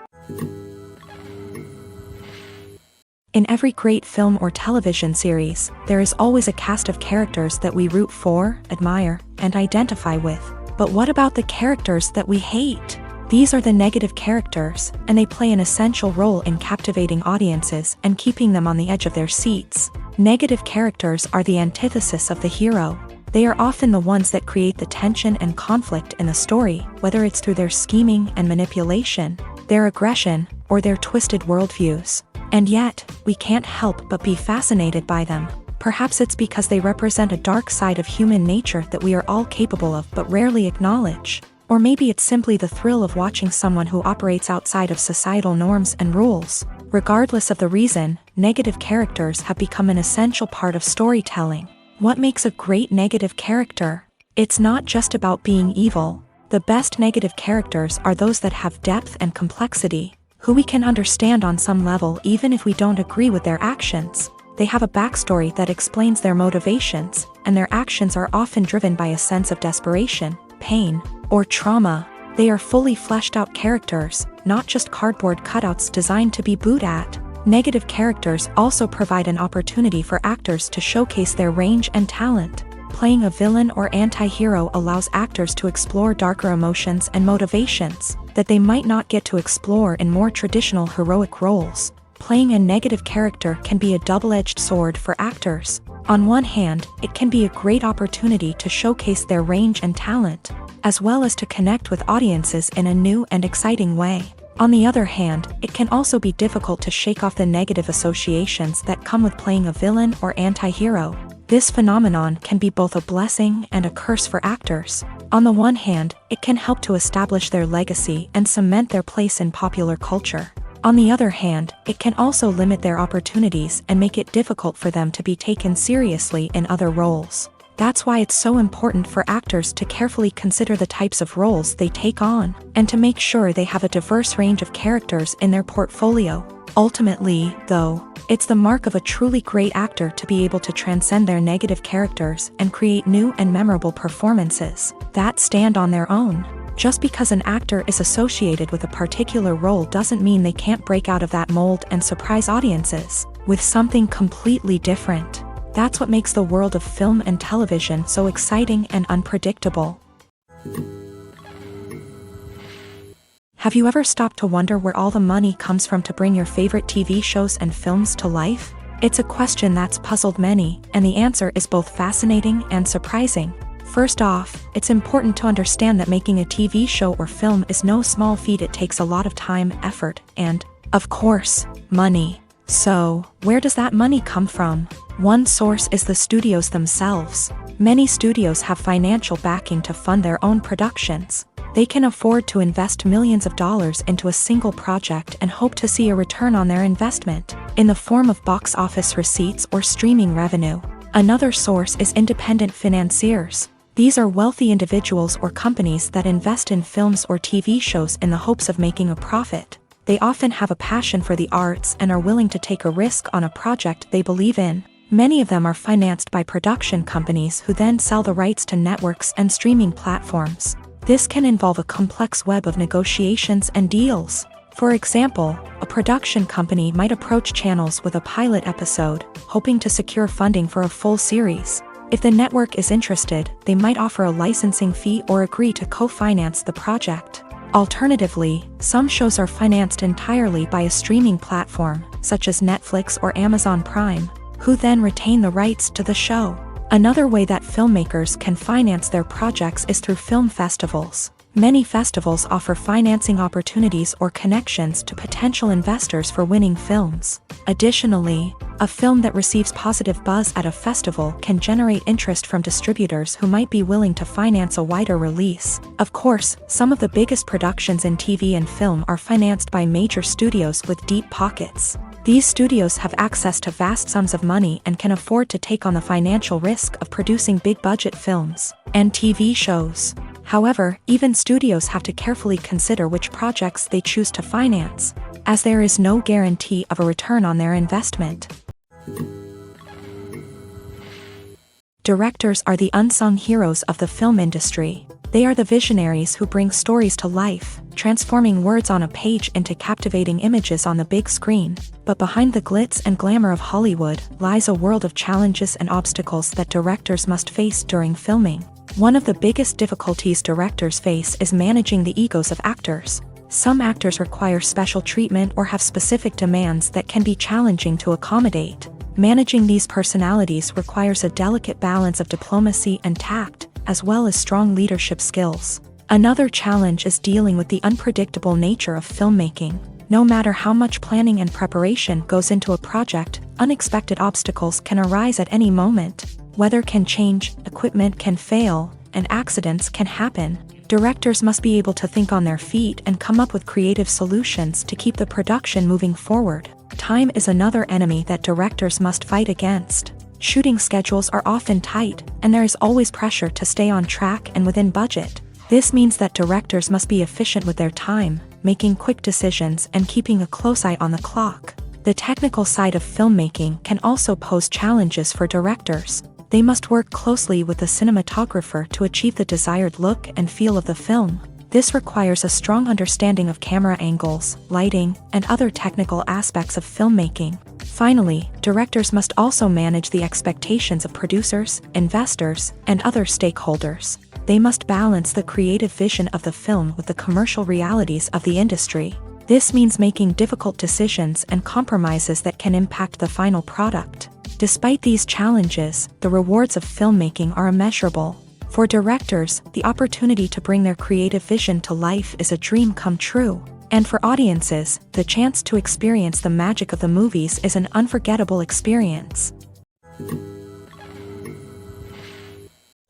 In every great film or television series, there is always a cast of characters that we root for, admire, and identify with. But what about the characters that we hate? These are the negative characters, and they play an essential role in captivating audiences and keeping them on the edge of their seats. Negative characters are the antithesis of the hero. They are often the ones that create the tension and conflict in the story, whether it's through their scheming and manipulation, their aggression, or their twisted worldviews. And yet, we can't help but be fascinated by them. Perhaps it's because they represent a dark side of human nature that we are all capable of but rarely acknowledge. Or maybe it's simply the thrill of watching someone who operates outside of societal norms and rules. Regardless of the reason, negative characters have become an essential part of storytelling. What makes a great negative character? It's not just about being evil. The best negative characters are those that have depth and complexity, who we can understand on some level even if we don't agree with their actions. They have a backstory that explains their motivations, and their actions are often driven by a sense of desperation, pain, or trauma. They are fully fleshed out characters, not just cardboard cutouts designed to be booed at. Negative characters also provide an opportunity for actors to showcase their range and talent. Playing a villain or anti-hero allows actors to explore darker emotions and motivations that they might not get to explore in more traditional heroic roles. Playing a negative character can be a double-edged sword for actors. On one hand, it can be a great opportunity to showcase their range and talent, as well as to connect with audiences in a new and exciting way. On the other hand, it can also be difficult to shake off the negative associations that come with playing a villain or anti-hero. This phenomenon can be both a blessing and a curse for actors. On the one hand, it can help to establish their legacy and cement their place in popular culture. On the other hand, it can also limit their opportunities and make it difficult for them to be taken seriously in other roles. That's why it's so important for actors to carefully consider the types of roles they take on, and to make sure they have a diverse range of characters in their portfolio. Ultimately, though, it's the mark of a truly great actor to be able to transcend their negative characters and create new and memorable performances that stand on their own. Just because an actor is associated with a particular role doesn't mean they can't break out of that mold and surprise audiences with something completely different. That's what makes the world of film and television so exciting and unpredictable. Have you ever stopped to wonder where all the money comes from to bring your favorite TV shows and films to life? It's a question that's puzzled many, and the answer is both fascinating and surprising. First off, it's important to understand that making a TV show or film is no small feat. It takes a lot of time, effort, and, of course, money. So, where does that money come from? One source is the studios themselves. Many studios have financial backing to fund their own productions. They can afford to invest millions of dollars into a single project and hope to see a return on their investment, in the form of box office receipts or streaming revenue. Another source is independent financiers. These are wealthy individuals or companies that invest in films or TV shows in the hopes of making a profit. They often have a passion for the arts and are willing to take a risk on a project they believe in. Many of them are financed by production companies who then sell the rights to networks and streaming platforms. This can involve a complex web of negotiations and deals. For example, a production company might approach channels with a pilot episode, hoping to secure funding for a full series. If the network is interested, they might offer a licensing fee or agree to co-finance the project. Alternatively, some shows are financed entirely by a streaming platform, such as Netflix or Amazon Prime, who then retain the rights to the show. Another way that filmmakers can finance their projects is through film festivals. Many festivals offer financing opportunities or connections to potential investors for winning films. Additionally, a film that receives positive buzz at a festival can generate interest from distributors who might be willing to finance a wider release. Of course, some of the biggest productions in TV and film are financed by major studios with deep pockets. These studios have access to vast sums of money and can afford to take on the financial risk of producing big-budget films and TV shows. However, even studios have to carefully consider which projects they choose to finance, as there is no guarantee of a return on their investment. Directors are the unsung heroes of the film industry. They are the visionaries who bring stories to life, transforming words on a page into captivating images on the big screen. But behind the glitz and glamour of Hollywood lies a world of challenges and obstacles that directors must face during filming. One of the biggest difficulties directors face is managing the egos of actors. Some actors require special treatment or have specific demands that can be challenging to accommodate. Managing these personalities requires a delicate balance of diplomacy and tact, as well as strong leadership skills. Another challenge is dealing with the unpredictable nature of filmmaking. No matter how much planning and preparation goes into a project, unexpected obstacles can arise at any moment. Weather can change, equipment can fail, and accidents can happen. Directors must be able to think on their feet and come up with creative solutions to keep the production moving forward. Time is another enemy that directors must fight against. Shooting schedules are often tight, and there is always pressure to stay on track and within budget. This means that directors must be efficient with their time, making quick decisions and keeping a close eye on the clock. The technical side of filmmaking can also pose challenges for directors. They must work closely with the cinematographer to achieve the desired look and feel of the film. This requires a strong understanding of camera angles, lighting, and other technical aspects of filmmaking. Finally, directors must also manage the expectations of producers, investors, and other stakeholders. They must balance the creative vision of the film with the commercial realities of the industry. This means making difficult decisions and compromises that can impact the final product. Despite these challenges, the rewards of filmmaking are immeasurable. For directors, the opportunity to bring their creative vision to life is a dream come true. And for audiences, the chance to experience the magic of the movies is an unforgettable experience.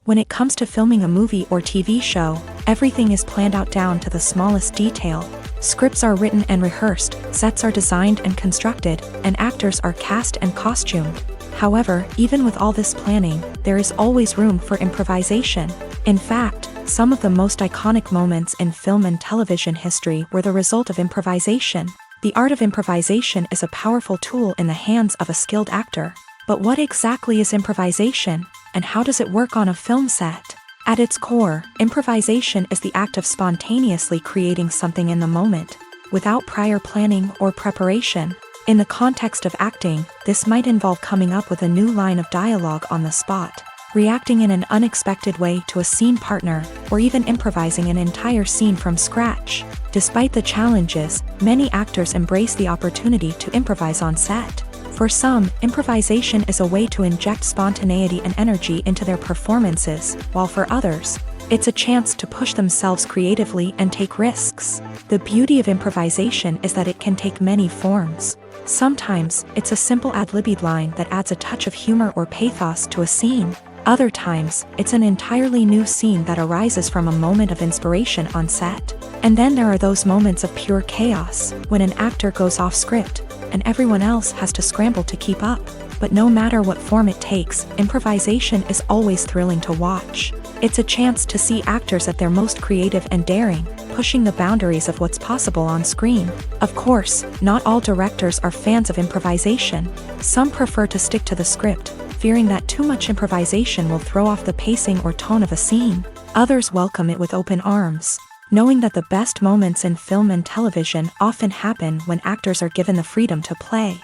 When it comes to filming a movie or TV show, everything is planned out down to the smallest detail. Scripts are written and rehearsed, sets are designed and constructed, and actors are cast and costumed. However, even with all this planning, there is always room for improvisation. In fact, some of the most iconic moments in film and television history were the result of improvisation. The art of improvisation is a powerful tool in the hands of a skilled actor. But what exactly is improvisation, and how does it work on a film set? At its core, improvisation is the act of spontaneously creating something in the moment, without prior planning or preparation. In the context of acting, this might involve coming up with a new line of dialogue on the spot, reacting in an unexpected way to a scene partner, or even improvising an entire scene from scratch. Despite the challenges, many actors embrace the opportunity to improvise on set. For some, improvisation is a way to inject spontaneity and energy into their performances, while for others, It's a chance to push themselves creatively and take risks. The beauty of improvisation is that it can take many forms. Sometimes, it's a simple ad-libbed line that adds a touch of humor or pathos to a scene. Other times, it's an entirely new scene that arises from a moment of inspiration on set. And then there are those moments of pure chaos, when an actor goes off script, and everyone else has to scramble to keep up. But no matter what form it takes, improvisation is always thrilling to watch. It's a chance to see actors at their most creative and daring, pushing the boundaries of what's possible on screen. Of course, not all directors are fans of improvisation. Some prefer to stick to the script, fearing that too much improvisation will throw off the pacing or tone of a scene. Others welcome it with open arms, knowing that the best moments in film and television often happen when actors are given the freedom to play.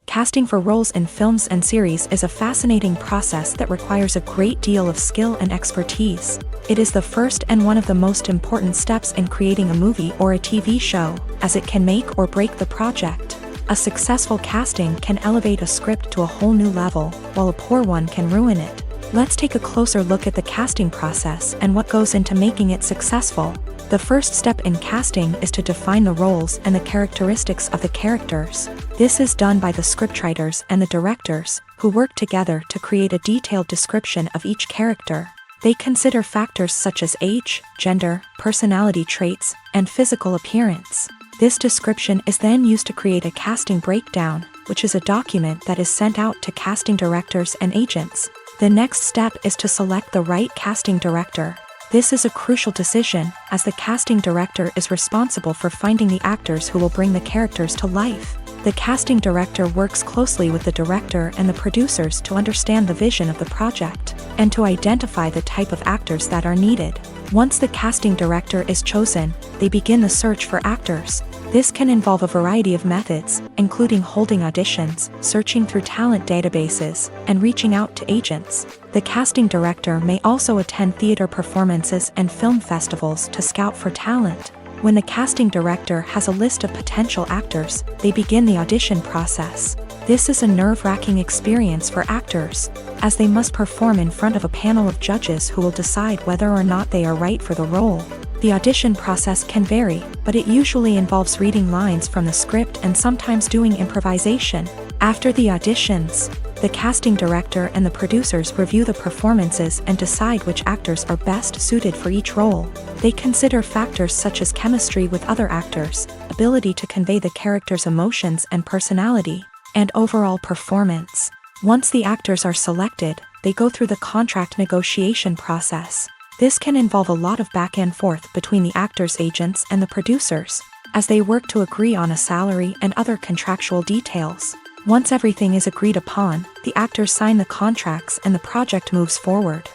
Casting for roles in films and series is a fascinating process that requires a great deal of skill and expertise. It is the first and one of the most important steps in creating a movie or a TV show, as it can make or break the project. A successful casting can elevate a script to a whole new level, while a poor one can ruin it. Let's take a closer look at the casting process and what goes into making it successful. The first step in casting is to define the roles and the characteristics of the characters. This is done by the scriptwriters and the directors, who work together to create a detailed description of each character. They consider factors such as age, gender, personality traits, and physical appearance. This description is then used to create a casting breakdown, which is a document that is sent out to casting directors and agents. The next step is to select the right casting director. This is a crucial decision, as the casting director is responsible for finding the actors who will bring the characters to life. The casting director works closely with the director and the producers to understand the vision of the project, and to identify the type of actors that are needed. Once the casting director is chosen, they begin the search for actors. This can involve a variety of methods, including holding auditions, searching through talent databases, and reaching out to agents. The casting director may also attend theater performances and film festivals to scout for talent. When the casting director has a list of potential actors, they begin the audition process. This is a nerve-wracking experience for actors, as they must perform in front of a panel of judges who will decide whether or not they are right for the role. The audition process can vary, but it usually involves reading lines from the script and sometimes doing improvisation. After the auditions, the casting director and the producers review the performances and decide which actors are best suited for each role. They consider factors such as chemistry with other actors, ability to convey the character's emotions and personality, and overall performance. Once the actors are selected, they go through the contract negotiation process. This can involve a lot of back and forth between the actors' agents and the producers, as they work to agree on a salary and other contractual details. Once everything is agreed upon, the actors sign the contracts and the project moves forward.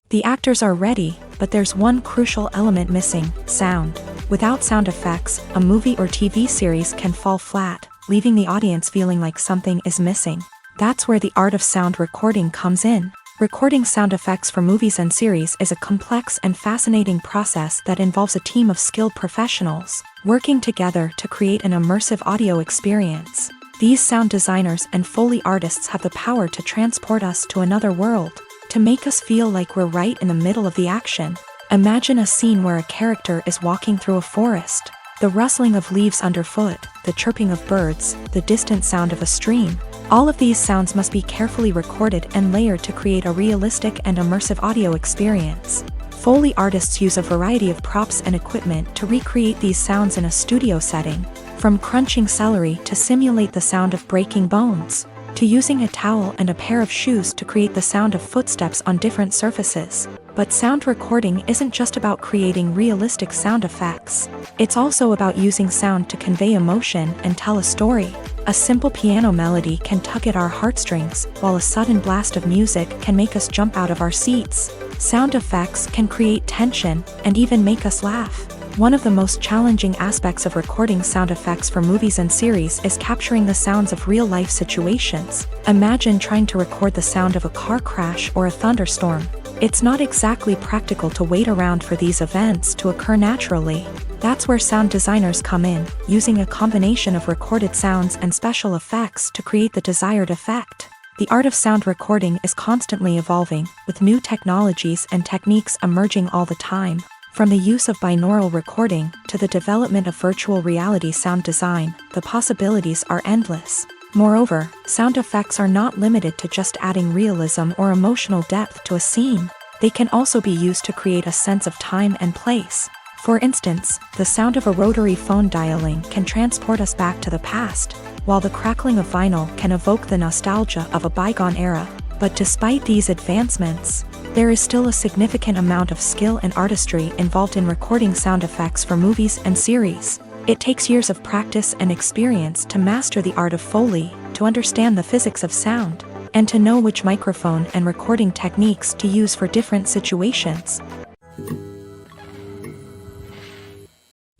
The actors are ready, but there's one crucial element missing: sound. Without sound effects, a movie or TV series can fall flat, leaving the audience feeling like something is missing. That's where the art of sound recording comes in. Recording sound effects for movies and series is a complex and fascinating process that involves a team of skilled professionals working together to create an immersive audio experience. These sound designers and Foley artists have the power to transport us to another world, to make us feel like we're right in the middle of the action. Imagine a scene where a character is walking through a forest. The rustling of leaves underfoot, the chirping of birds, the distant sound of a stream. All of these sounds must be carefully recorded and layered to create a realistic and immersive audio experience. Foley artists use a variety of props and equipment to recreate these sounds in a studio setting, from crunching celery to simulate the sound of breaking bones, to using a towel and a pair of shoes to create the sound of footsteps on different surfaces. But sound recording isn't just about creating realistic sound effects. It's also about using sound to convey emotion and tell a story. A simple piano melody can tug at our heartstrings, while a sudden blast of music can make us jump out of our seats. Sound effects can create tension and even make us laugh. One of the most challenging aspects of recording sound effects for movies and series is capturing the sounds of real-life situations. Imagine trying to record the sound of a car crash or a thunderstorm. It's not exactly practical to wait around for these events to occur naturally. That's where sound designers come in, using a combination of recorded sounds and special effects to create the desired effect. The art of sound recording is constantly evolving, with new technologies and techniques emerging all the time. From the use of binaural recording to the development of virtual reality sound design, the possibilities are endless. Moreover, sound effects are not limited to just adding realism or emotional depth to a scene. They can also be used to create a sense of time and place. For instance, the sound of a rotary phone dialing can transport us back to the past, while the crackling of vinyl can evoke the nostalgia of a bygone era. But despite these advancements, there is still a significant amount of skill and artistry involved in recording sound effects for movies and series. It takes years of practice and experience to master the art of Foley, to understand the physics of sound, and to know which microphone and recording techniques to use for different situations.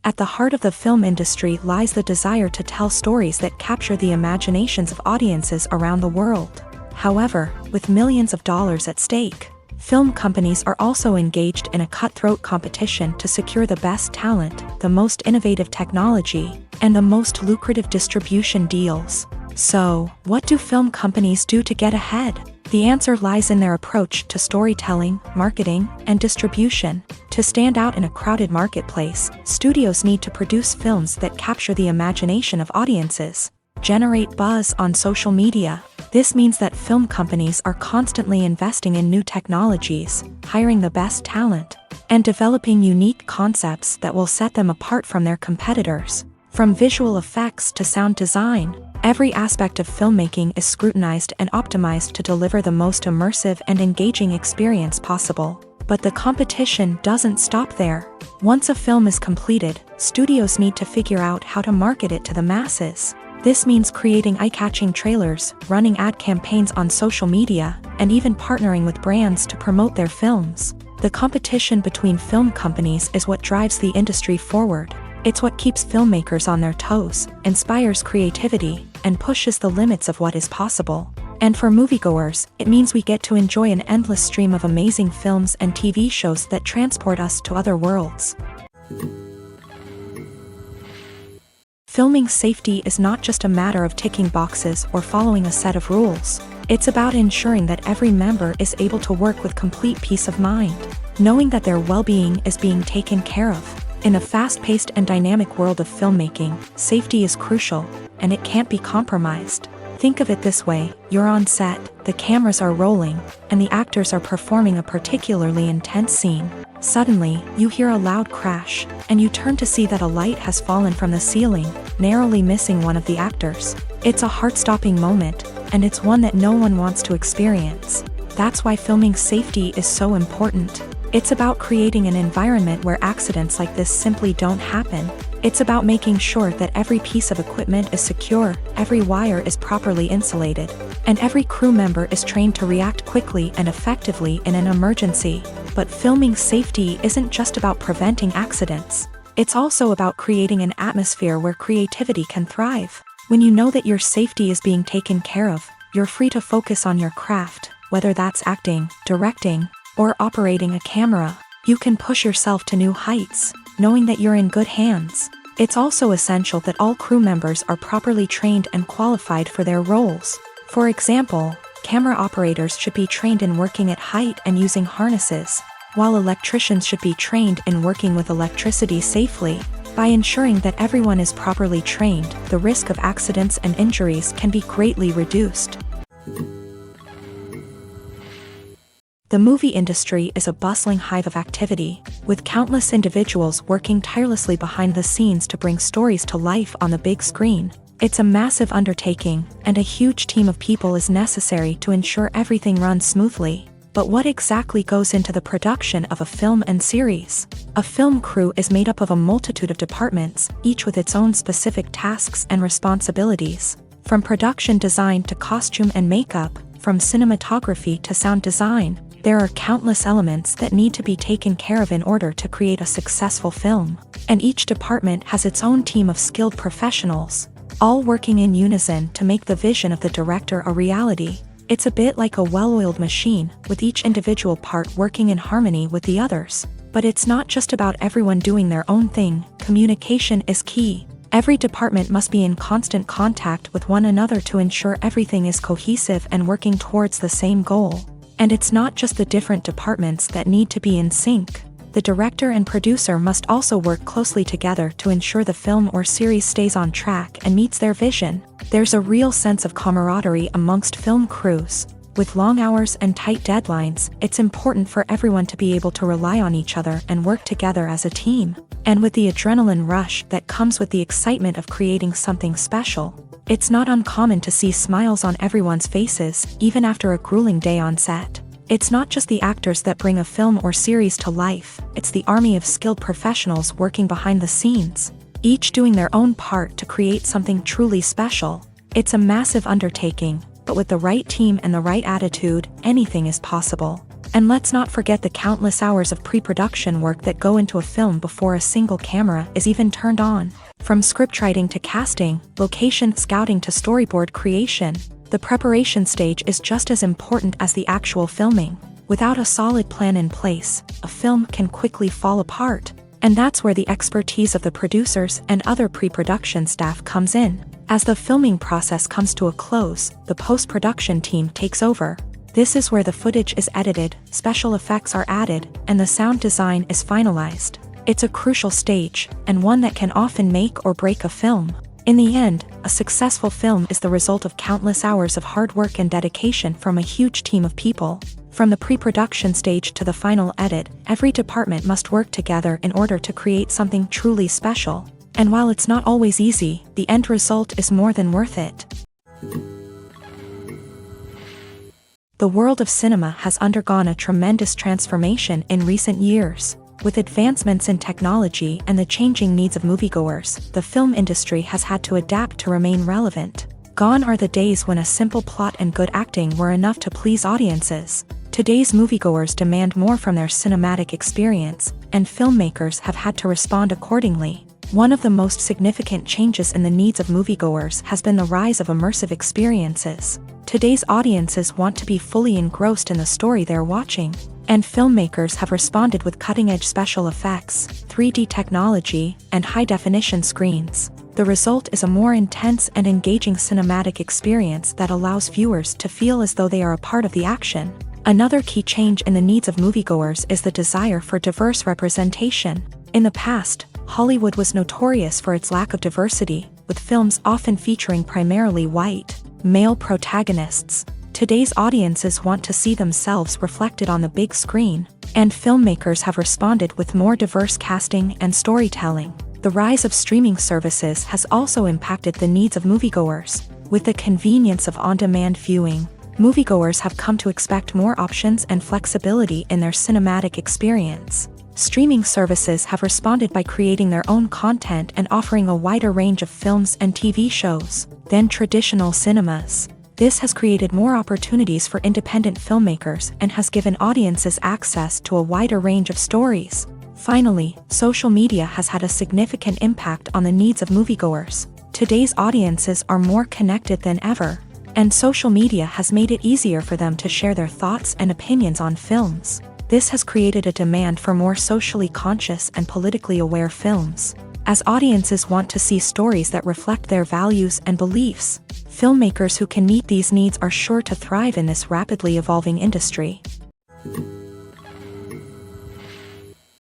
At the heart of the film industry lies the desire to tell stories that capture the imaginations of audiences around the world. However, with millions of dollars at stake, film companies are also engaged in a cutthroat competition to secure the best talent, the most innovative technology, and the most lucrative distribution deals. So, what do film companies do to get ahead? The answer lies in their approach to storytelling, marketing, and distribution. To stand out in a crowded marketplace, studios need to produce films that capture the imagination of audiences, generate buzz on social media. This means that film companies are constantly investing in new technologies, hiring the best talent, and developing unique concepts that will set them apart from their competitors. From visual effects to sound design, every aspect of filmmaking is scrutinized and optimized to deliver the most immersive and engaging experience possible. But the competition doesn't stop there. Once a film is completed, studios need to figure out how to market it to the masses. This means creating eye-catching trailers, running ad campaigns on social media, and even partnering with brands to promote their films. The competition between film companies is what drives the industry forward. It's what keeps filmmakers on their toes, inspires creativity, and pushes the limits of what is possible. And for moviegoers, it means we get to enjoy an endless stream of amazing films and TV shows that transport us to other worlds. Filming safety is not just a matter of ticking boxes or following a set of rules. It's about ensuring that every member is able to work with complete peace of mind, knowing that their well-being is being taken care of. In a fast-paced and dynamic world of filmmaking, safety is crucial, and it can't be compromised. Think of it this way: you're on set, the cameras are rolling, and the actors are performing a particularly intense scene. Suddenly, you hear a loud crash, and you turn to see that a light has fallen from the ceiling, narrowly missing one of the actors. It's a heart-stopping moment, and it's one that no one wants to experience. That's why filming safety is so important. It's about creating an environment where accidents like this simply don't happen. It's about making sure that every piece of equipment is secure, every wire is properly insulated, and every crew member is trained to react quickly and effectively in an emergency. But filming safety isn't just about preventing accidents. It's also about creating an atmosphere where creativity can thrive. When you know that your safety is being taken care of, you're free to focus on your craft, whether that's acting, directing, or operating a camera. You can push yourself to new heights, knowing that you're in good hands. It's also essential that all crew members are properly trained and qualified for their roles. For example, camera operators should be trained in working at height and using harnesses, while electricians should be trained in working with electricity safely. By ensuring that everyone is properly trained, the risk of accidents and injuries can be greatly reduced. The movie industry is a bustling hive of activity, with countless individuals working tirelessly behind the scenes to bring stories to life on the big screen. It's a massive undertaking, and a huge team of people is necessary to ensure everything runs smoothly. But what exactly goes into the production of a film and series? A film crew is made up of a multitude of departments, each with its own specific tasks and responsibilities. From production design to costume and makeup, from cinematography to sound design, there are countless elements that need to be taken care of in order to create a successful film. And each department has its own team of skilled professionals, all working in unison to make the vision of the director a reality. It's a bit like a well-oiled machine, with each individual part working in harmony with the others. But it's not just about everyone doing their own thing. Communication is key. Every department must be in constant contact with one another to ensure everything is cohesive and working towards the same goal. And it's not just the different departments that need to be in sync. The director and producer must also work closely together to ensure the film or series stays on track and meets their vision. There's a real sense of camaraderie amongst film crews. With long hours and tight deadlines, it's important for everyone to be able to rely on each other and work together as a team. And with the adrenaline rush that comes with the excitement of creating something special, it's not uncommon to see smiles on everyone's faces, even after a grueling day on set. It's not just the actors that bring a film or series to life, it's the army of skilled professionals working behind the scenes, each doing their own part to create something truly special. It's a massive undertaking, but with the right team and the right attitude, anything is possible. And let's not forget the countless hours of pre-production work that go into a film before a single camera is even turned on. From scriptwriting to casting, location scouting to storyboard creation, the preparation stage is just as important as the actual filming. Without a solid plan in place, a film can quickly fall apart. And that's where the expertise of the producers and other pre-production staff comes in. As the filming process comes to a close, the post-production team takes over. This is where the footage is edited, special effects are added, and the sound design is finalized. It's a crucial stage, and one that can often make or break a film. In the end, a successful film is the result of countless hours of hard work and dedication from a huge team of people. From the pre-production stage to the final edit, every department must work together in order to create something truly special. And while it's not always easy, the end result is more than worth it. The world of cinema has undergone a tremendous transformation in recent years. With advancements in technology and the changing needs of moviegoers, the film industry has had to adapt to remain relevant. Gone are the days when a simple plot and good acting were enough to please audiences. Today's moviegoers demand more from their cinematic experience, and filmmakers have had to respond accordingly. One of the most significant changes in the needs of moviegoers has been the rise of immersive experiences. Today's audiences want to be fully engrossed in the story they're watching, and filmmakers have responded with cutting-edge special effects, 3D technology, and high-definition screens. The result is a more intense and engaging cinematic experience that allows viewers to feel as though they are a part of the action. Another key change in the needs of moviegoers is the desire for diverse representation. In the past, Hollywood was notorious for its lack of diversity, with films often featuring primarily white, male protagonists. Today's audiences want to see themselves reflected on the big screen, and filmmakers have responded with more diverse casting and storytelling. The rise of streaming services has also impacted the needs of moviegoers. With the convenience of on-demand viewing, moviegoers have come to expect more options and flexibility in their cinematic experience. Streaming services have responded by creating their own content and offering a wider range of films and TV shows than traditional cinemas. This has created more opportunities for independent filmmakers and has given audiences access to a wider range of stories. Finally, social media has had a significant impact on the needs of moviegoers. Today's audiences are more connected than ever, and social media has made it easier for them to share their thoughts and opinions on films. This has created a demand for more socially conscious and politically aware films. As audiences want to see stories that reflect their values and beliefs, filmmakers who can meet these needs are sure to thrive in this rapidly evolving industry.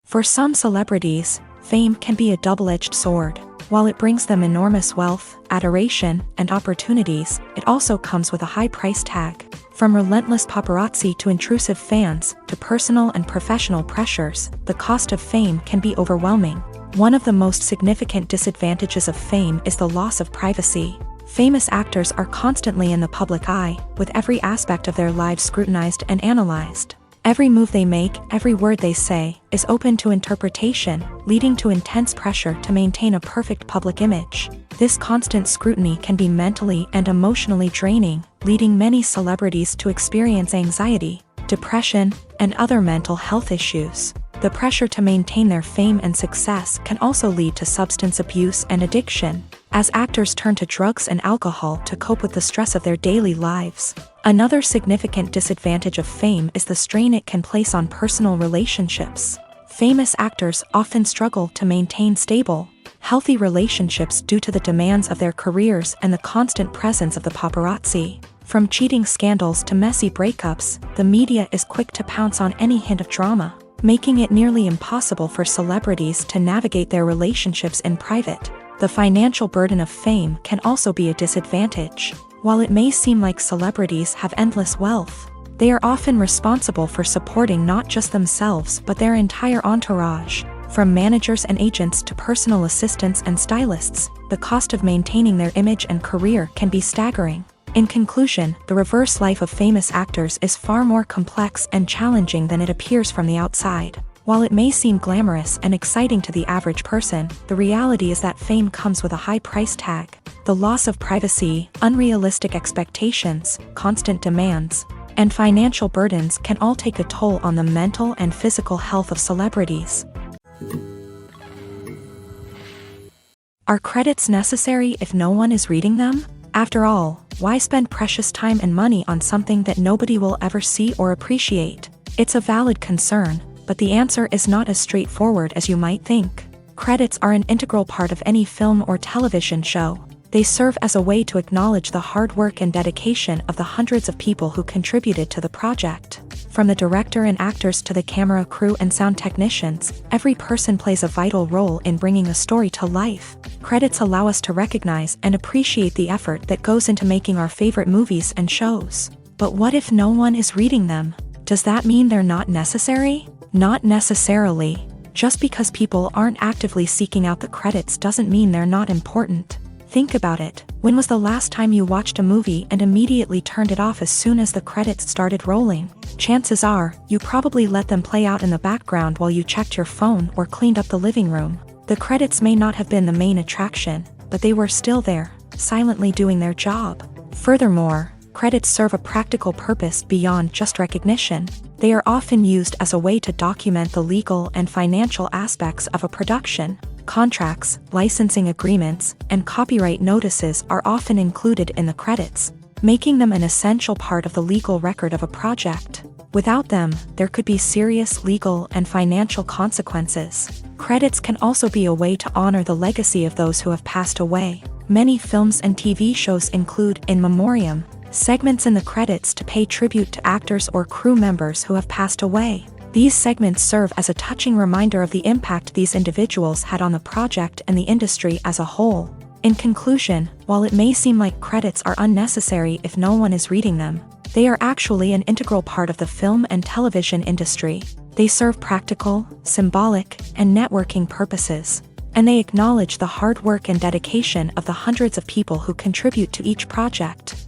For some celebrities, fame can be a double-edged sword. While it brings them enormous wealth, adoration, and opportunities, it also comes with a high price tag. From relentless paparazzi to intrusive fans, to personal and professional pressures, the cost of fame can be overwhelming. One of the most significant disadvantages of fame is the loss of privacy. Famous actors are constantly in the public eye, with every aspect of their lives scrutinized and analyzed. Every move they make, every word they say, is open to interpretation, leading to intense pressure to maintain a perfect public image. This constant scrutiny can be mentally and emotionally draining, leading many celebrities to experience anxiety, depression, and other mental health issues. The pressure to maintain their fame and success can also lead to substance abuse and addiction, as actors turn to drugs and alcohol to cope with the stress of their daily lives. Another significant disadvantage of fame is the strain it can place on personal relationships. Famous actors often struggle to maintain stable, healthy relationships due to the demands of their careers and the constant presence of the paparazzi. From cheating scandals to messy breakups, the media is quick to pounce on any hint of drama, making it nearly impossible for celebrities to navigate their relationships in private. The financial burden of fame can also be a disadvantage. While it may seem like celebrities have endless wealth, they are often responsible for supporting not just themselves but their entire entourage. From managers and agents to personal assistants and stylists, the cost of maintaining their image and career can be staggering. In conclusion, the reverse life of famous actors is far more complex and challenging than it appears from the outside. While it may seem glamorous and exciting to the average person, the reality is that fame comes with a high price tag. The loss of privacy, unrealistic expectations, constant demands, and financial burdens can all take a toll on the mental and physical health of celebrities. Are credits necessary if no one is reading them? After all, why spend precious time and money on something that nobody will ever see or appreciate? It's a valid concern, but the answer is not as straightforward as you might think. Credits are an integral part of any film or television show. They serve as a way to acknowledge the hard work and dedication of the hundreds of people who contributed to the project. From the director and actors to the camera crew and sound technicians, every person plays a vital role in bringing a story to life. Credits allow us to recognize and appreciate the effort that goes into making our favorite movies and shows. But what if no one is reading them? Does that mean they're not necessary? Not necessarily. Just because people aren't actively seeking out the credits doesn't mean they're not important. Think about it. When was the last time you watched a movie and immediately turned it off as soon as the credits started rolling? Chances are, you probably let them play out in the background while you checked your phone or cleaned up the living room. The credits may not have been the main attraction, but they were still there, silently doing their job. Furthermore, credits serve a practical purpose beyond just recognition. They are often used as a way to document the legal and financial aspects of a production. Contracts, licensing agreements, and copyright notices are often included in the credits, making them an essential part of the legal record of a project. Without them, there could be serious legal and financial consequences. Credits can also be a way to honor the legacy of those who have passed away. Many films and TV shows include in memoriam segments in the credits to pay tribute to actors or crew members who have passed away. These segments serve as a touching reminder of the impact these individuals had on the project and the industry as a whole. In conclusion, while it may seem like credits are unnecessary if no one is reading them, they are actually an integral part of the film and television industry. They serve practical, symbolic, and networking purposes, and they acknowledge the hard work and dedication of the hundreds of people who contribute to each project.